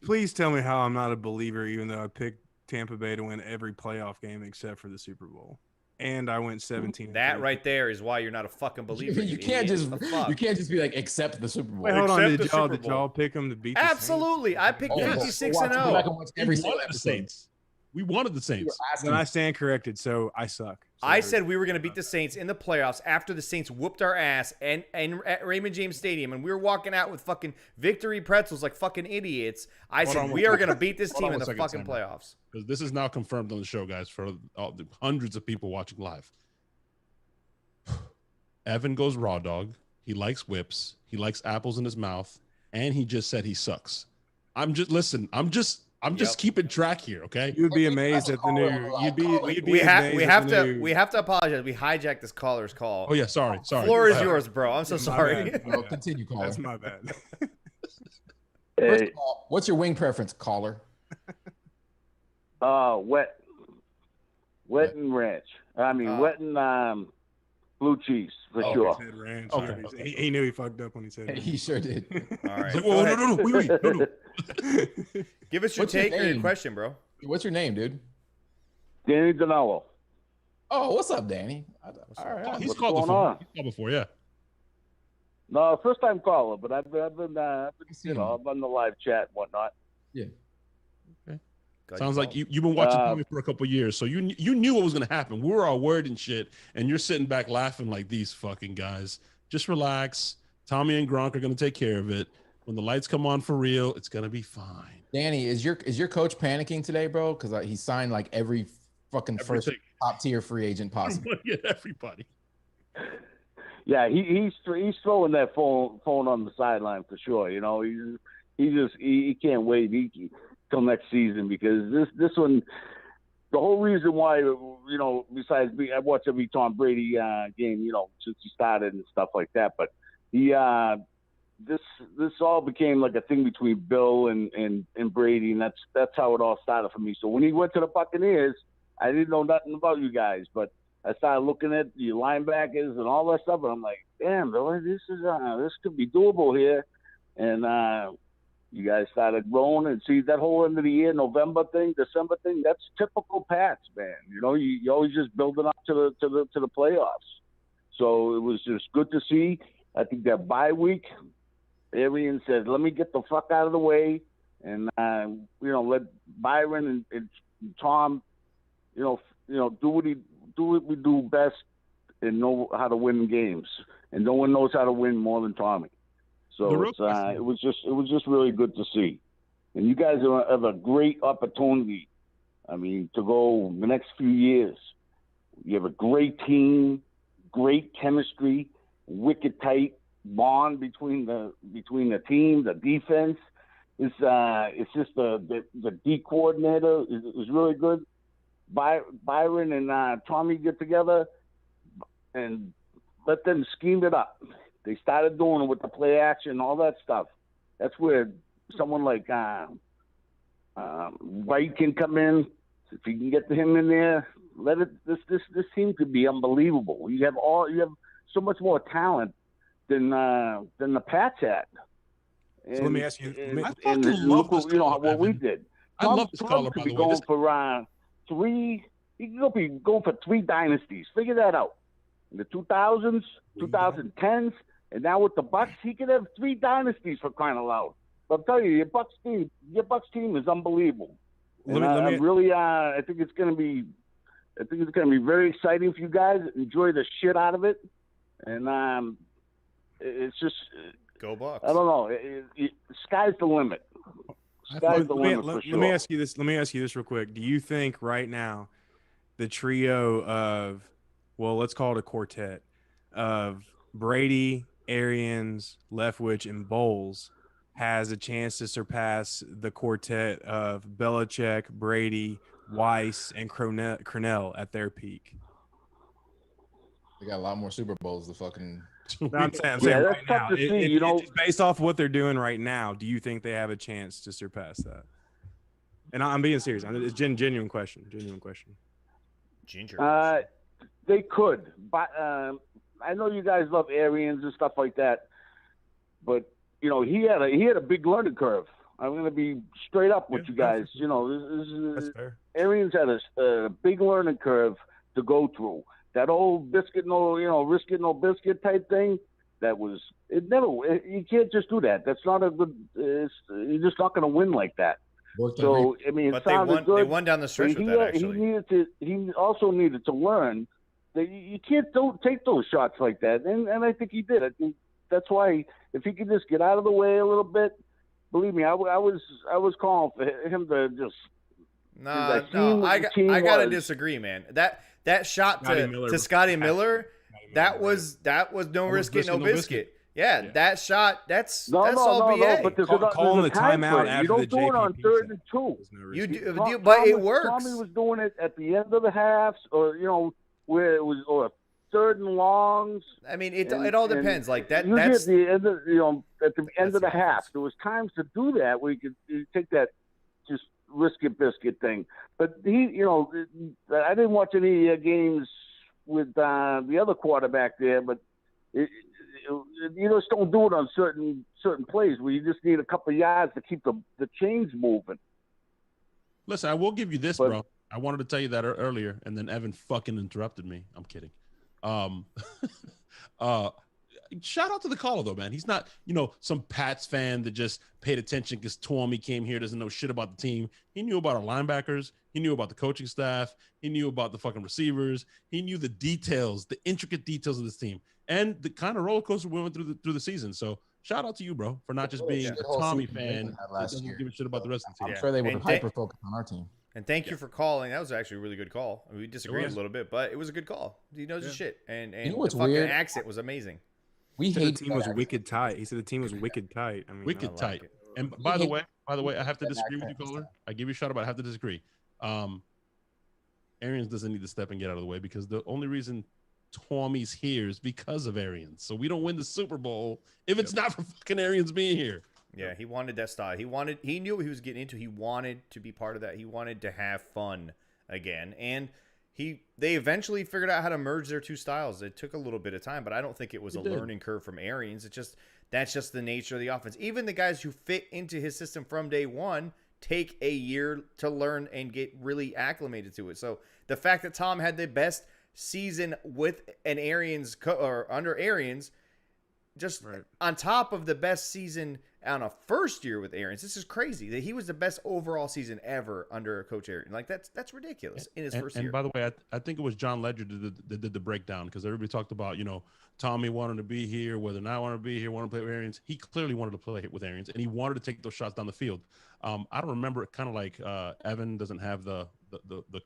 Please tell me how I'm not a believer, even though I picked Tampa Bay to win every playoff game except for the Super Bowl, and I went 17. That right there is why you're not a fucking believer. You can't just be like accept the Super Bowl. Wait, hold on. Did y'all pick them to beat? Absolutely, I picked 56-0. We wanted the Saints. Then I stand corrected, so I suck. I said we were going to beat the Saints in the playoffs after the Saints whooped our ass and at Raymond James Stadium, and we were walking out with fucking victory pretzels like fucking idiots. I said we are going to beat this team in the fucking playoffs. Because this is now confirmed on the show, guys, for all the hundreds of people watching live. Evan goes raw dog. He likes whips. He likes apples in his mouth, and he just said he sucks. I'm just keeping track here, okay? You'd be amazed at the new. We have to apologize. We hijacked this caller's call. Oh yeah, sorry. Floor is yours, bro. I'm so sorry. Continue, caller. That's my bad. First of all, what's your wing preference, caller? Wet and ranch. I mean, wet and blue cheese for sure. He said ranch. Okay. He knew he fucked up when he said it. He sure did. All right. Like, whoa, no. Wait. Give us your take or your question, bro. What's your name, dude? Danny Danilo. Oh, what's up, Danny? All right. He's called before, yeah. No, first time caller, but I've been on the live chat and whatnot. Yeah. Good Glad Sounds like called. you've been watching Tommy for a couple years, so you knew what was gonna happen. We were all worried and shit, and you're sitting back laughing like these fucking guys. Just relax. Tommy and Gronk are gonna take care of it. When the lights come on for real, it's gonna be fine. Danny, is your coach panicking today, bro? Because he signed like every fucking first top tier free agent possible. Yeah, everybody. Yeah, he's throwing that phone on the sideline for sure. You know, he can't wait till next season, because this one, the whole reason why, you know, besides I watch every Tom Brady game, you know, since he started and stuff like that, but this all became like a thing between Bill and Brady, and that's how it all started for me. So when he went to the Buccaneers, I didn't know nothing about you guys, but I started looking at the linebackers and all that stuff, and I'm like, damn, Billy, this could be doable here. And you guys started growing, and see that whole end of the year, November thing, December thing, that's typical Pats, man. You know, you always just building up to the playoffs. So it was just good to see. I think that bye week, Arians said, let me get the fuck out of the way, and you know, let Byron and Tom, you know, do what we do best and know how to win games. And no one knows how to win more than Tommy. So it was just really good to see. And you guys have a great opportunity. I mean, to go the next few years. You have a great team, great chemistry, wicked tight bond between the team, the defense. It's just the D coordinator is really good. Byron and Tommy get together and let them scheme it up. They started doing it with the play action, all that stuff. That's where someone like White can come in. If you can get him in there, this team could be unbelievable. You have so much more talent than the Pats had. And, so let me ask you. And look what we did. I love this caller, by the way. For three, he could be going for 3 dynasties. Figure that out. In the 2000s, 2010s, and now with the Bucs, he could have 3 dynasties, for crying out loud. But I'll tell you, your Bucs team is unbelievable. I think it's going to be very exciting for you guys. Enjoy the shit out of it, and it's just go Bucs. I don't know. Sky's the limit. Sky's the limit for sure. Let me ask you this. Let me ask you this real quick. Do you think right now the trio of, well, let's call it a quartet of Brady, Arians, Leftwich, and Bowles has a chance to surpass the quartet of Belichick, Brady, Weiss, and Cornell at their peak? They got a lot more Super Bowls. The fucking. No, I'm saying that's right tough now. to see. Just based off what they're doing right now, do you think they have a chance to surpass that? And I'm being serious. It's a genuine question. Ginger. They could, but I know you guys love Arians and stuff like that, but you know he had a big learning curve. I'm going to be straight up with you guys. You know, that's fair. Arians had a big learning curve to go through. That old risk it no biscuit type thing. You can't just do that. That's not a good. You're just not going to win like that. So I mean, but they won down the stretch with that. Actually, he also needed to learn that you can't take those shots like that, and I think he did. I think that's why if he could just get out of the way a little bit, believe me, I was calling for him to just. No, I gotta disagree, man. That shot to Scotty Miller, that was no risk it, no biscuit. Yeah, that shot, that's all BA. But calling the timeout after you don't do it on 3rd and 2. You do, but it works. Tommy was doing it at the end of the halves, or where it was, or 3rd and longs. I mean, it all depends. Like that. That's at the end of the half. There was times to do that where you take that just risk it biscuit thing. But I didn't watch any games with the other quarterback there, but you just don't do it on certain plays where you just need a couple of yards to keep the chains moving. Listen, I will give you this, bro. I wanted to tell you that earlier, and then Evan fucking interrupted me. I'm kidding. shout out to the caller though, man. He's not, some Pats fan that just paid attention because Tommy came here, doesn't know shit about the team. He knew about our linebackers. He knew about the coaching staff. He knew about the fucking receivers. He knew the details, the intricate details of this team, and the kind of roller coaster we went through the season. So shout out to you, bro, for not just being a Tommy fan that doesn't give a shit about the rest of the team. I'm sure they would have hyper-focused on our team. And thank you for calling. That was actually a really good call. We disagreed a little bit, but it was a good call. He knows his shit. And You know what's the fucking weird? accent was amazing. He said the team was wicked tight. He said the team was wicked tight. I mean, Wicked tight. And by the way, I have to disagree with you, caller. I give you a shout out, but I have to disagree. Arians doesn't need to step and get out of the way because the only reason Tommy's here is because of Arians. So we don't win the Super Bowl if it's not for fucking Arians being here. Yeah, he wanted that style. He knew what he was getting into. He wanted to be part of that. He wanted to have fun again. And they eventually figured out how to merge their two styles. It took a little bit of time, but I don't think it was a learning curve from Arians. That's just the nature of the offense. Even the guys who fit into his system from day one take a year to learn and get really acclimated to it. So the fact that Tom had the best season with an Arians or under Arians, just on top of the best season on a first year with Arians, this is crazy that he was the best overall season ever under Coach Arians. Like that's ridiculous in his first year. And by the way, I think it was John Ledger that did the breakdown because everybody talked about Tommy wanted to be here, whether or not wanted to be here, wanted to play with Arians. He clearly wanted to play with Arians, and he wanted to take those shots down the field. I don't remember it, kind of like Evan doesn't have the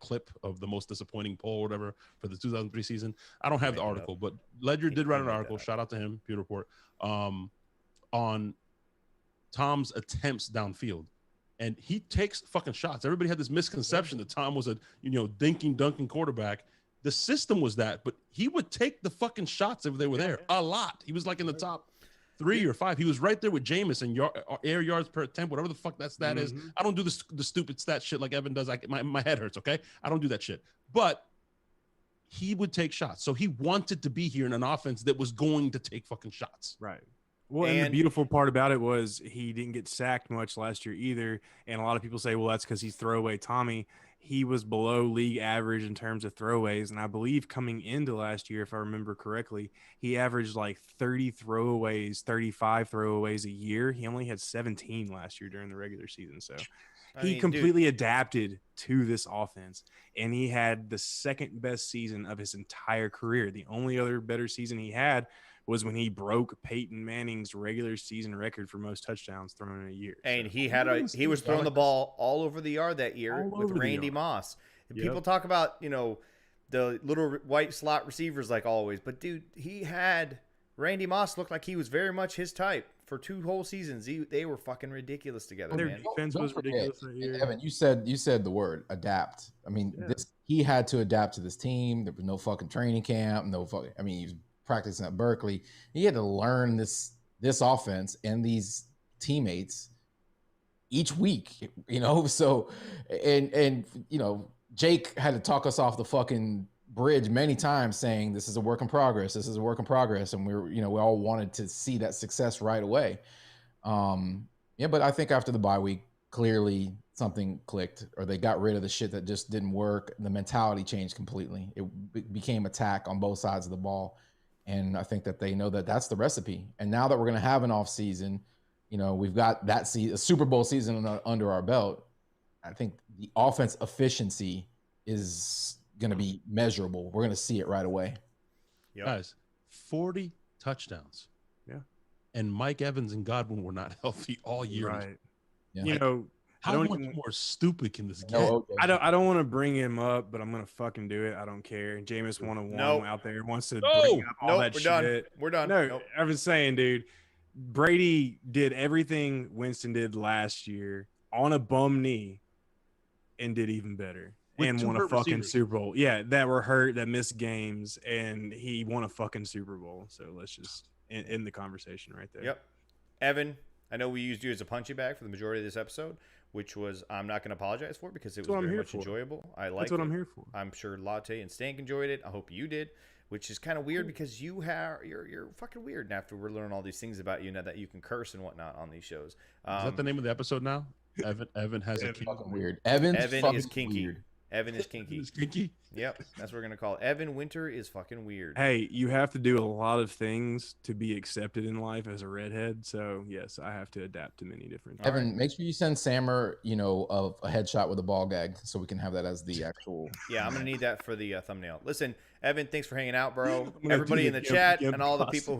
clip of the most disappointing poll or whatever for the 2003 season. I don't have the article, but Ledger did write an article. Shout out to him, BucsReport, on Tom's attempts downfield. And he takes fucking shots. Everybody had this misconception that Tom was a, dunking quarterback. The system was that, but he would take the fucking shots if they were there a lot. He was like in the top 3 or 5. He was right there with Jameis and air yards per attempt, whatever the fuck that stat is. I don't do the stupid stat shit like Evan does. My head hurts, okay? I don't do that shit. But he would take shots. So he wanted to be here in an offense that was going to take fucking shots. Right. Well, and the beautiful part about it was he didn't get sacked much last year either. And a lot of people say, well, that's because he's throwaway Tommy. He was below league average in terms of throwaways. And I believe coming into last year, if I remember correctly, he averaged like 30 throwaways, 35 throwaways a year. He only had 17 last year during the regular season. So he completely adapted to this offense. And he had the second best season of his entire career. The only other better season he had was when he broke Peyton Manning's regular season record for most touchdowns thrown in a year. And he was throwing the ball all over the yard that year with Randy Moss. People talk about, the little white slot receivers like always, but dude, Randy Moss looked like he was very much his type for 2 whole seasons. They were fucking ridiculous together, Their man. defense was ridiculous that year. Evan, you said the word adapt. I mean, he had to adapt to this team. There was no fucking training camp, he was practicing at Berkeley. He had to learn this offense and these teammates each week, so and Jake had to talk us off the fucking bridge many times saying this is a work in progress, and we all wanted to see that success right away. But I think after the bye week, clearly something clicked, or they got rid of the shit that just didn't work. The mentality changed completely. It became attack on both sides of the ball. And I think that they know that that's the recipe. And now that we're going to have an off season, we've got a Super Bowl season under our belt. I think the offense efficiency is going to be measurable. We're going to see it right away. Yep. Guys, 40 touchdowns. Yeah. And Mike Evans and Godwin were not healthy all year. Right. Yeah. How much more stupid can this get? I don't want to bring him up, but I'm gonna fucking do it. I don't care. Jameis 101 out there wants to bring up all that shit. We're done. No, I was saying, dude, Brady did everything Winston did last year on a bum knee and did even better. And won a fucking Super Bowl. Yeah, that were hurt, that missed games, and he won a fucking Super Bowl. So let's just end the conversation right there. Yep. Evan, I know we used you as a punching bag for the majority of this episode, which was I'm not going to apologize for because it was very much enjoyable. I like it. That's what I'm here for. I'm sure Latte and Stank enjoyed it. I hope you did, which is kind of weird because you're fucking weird. And after we're learning all these things about you now that you can curse and whatnot on these shows. Is that the name of the episode now? Evan has a fucking weird. Evan is kinky. Weird. Evan is kinky. It's kinky. Yep, that's what we're gonna call it. Evan Winter is fucking weird. Hey, you have to do a lot of things to be accepted in life as a redhead. So yes, I have to adapt to many different things. Evan, make sure you send Sammer, a headshot with a ball gag so we can have that as the actual. Yeah, I'm gonna need that for the thumbnail. Listen, Evan, thanks for hanging out, bro. gonna Everybody do in the the chat gimp and all the people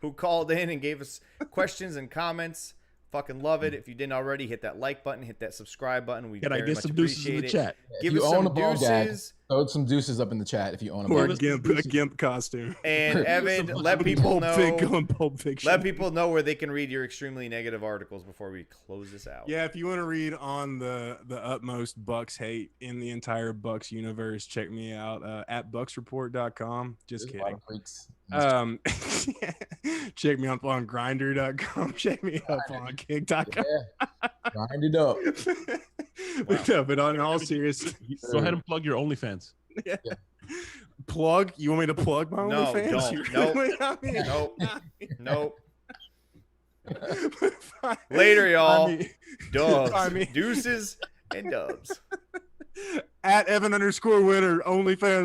who called in and gave us questions and comments. Fucking love it. If you didn't already, hit that like button, hit that subscribe button. We Can I very get much some deuces in appreciate the it. chat? Give If us you own some a ball gag, deuces. throw some deuces up in the chat if you own a Or ball a gag. gimp costume. And Evan, let people Pulp Fiction. let people know where they can read your extremely negative articles before we close this out. Yeah, if you want to read on the utmost Bucks hate in the entire Bucks universe, check me out at BucsReport.com. Just There's a lot kidding. of freaks. Check me up on Grinder.com. Check me up on Kick.com. Yeah. Grind it up. But on all seriousness, Go ahead and plug your OnlyFans. yeah. Plug? You want me to plug my No, OnlyFans? don't. You Nope. really want me to- Nope. Later, y'all. I mean- Dubs. I mean- Deuces and dubs. At Evan_winner OnlyFans.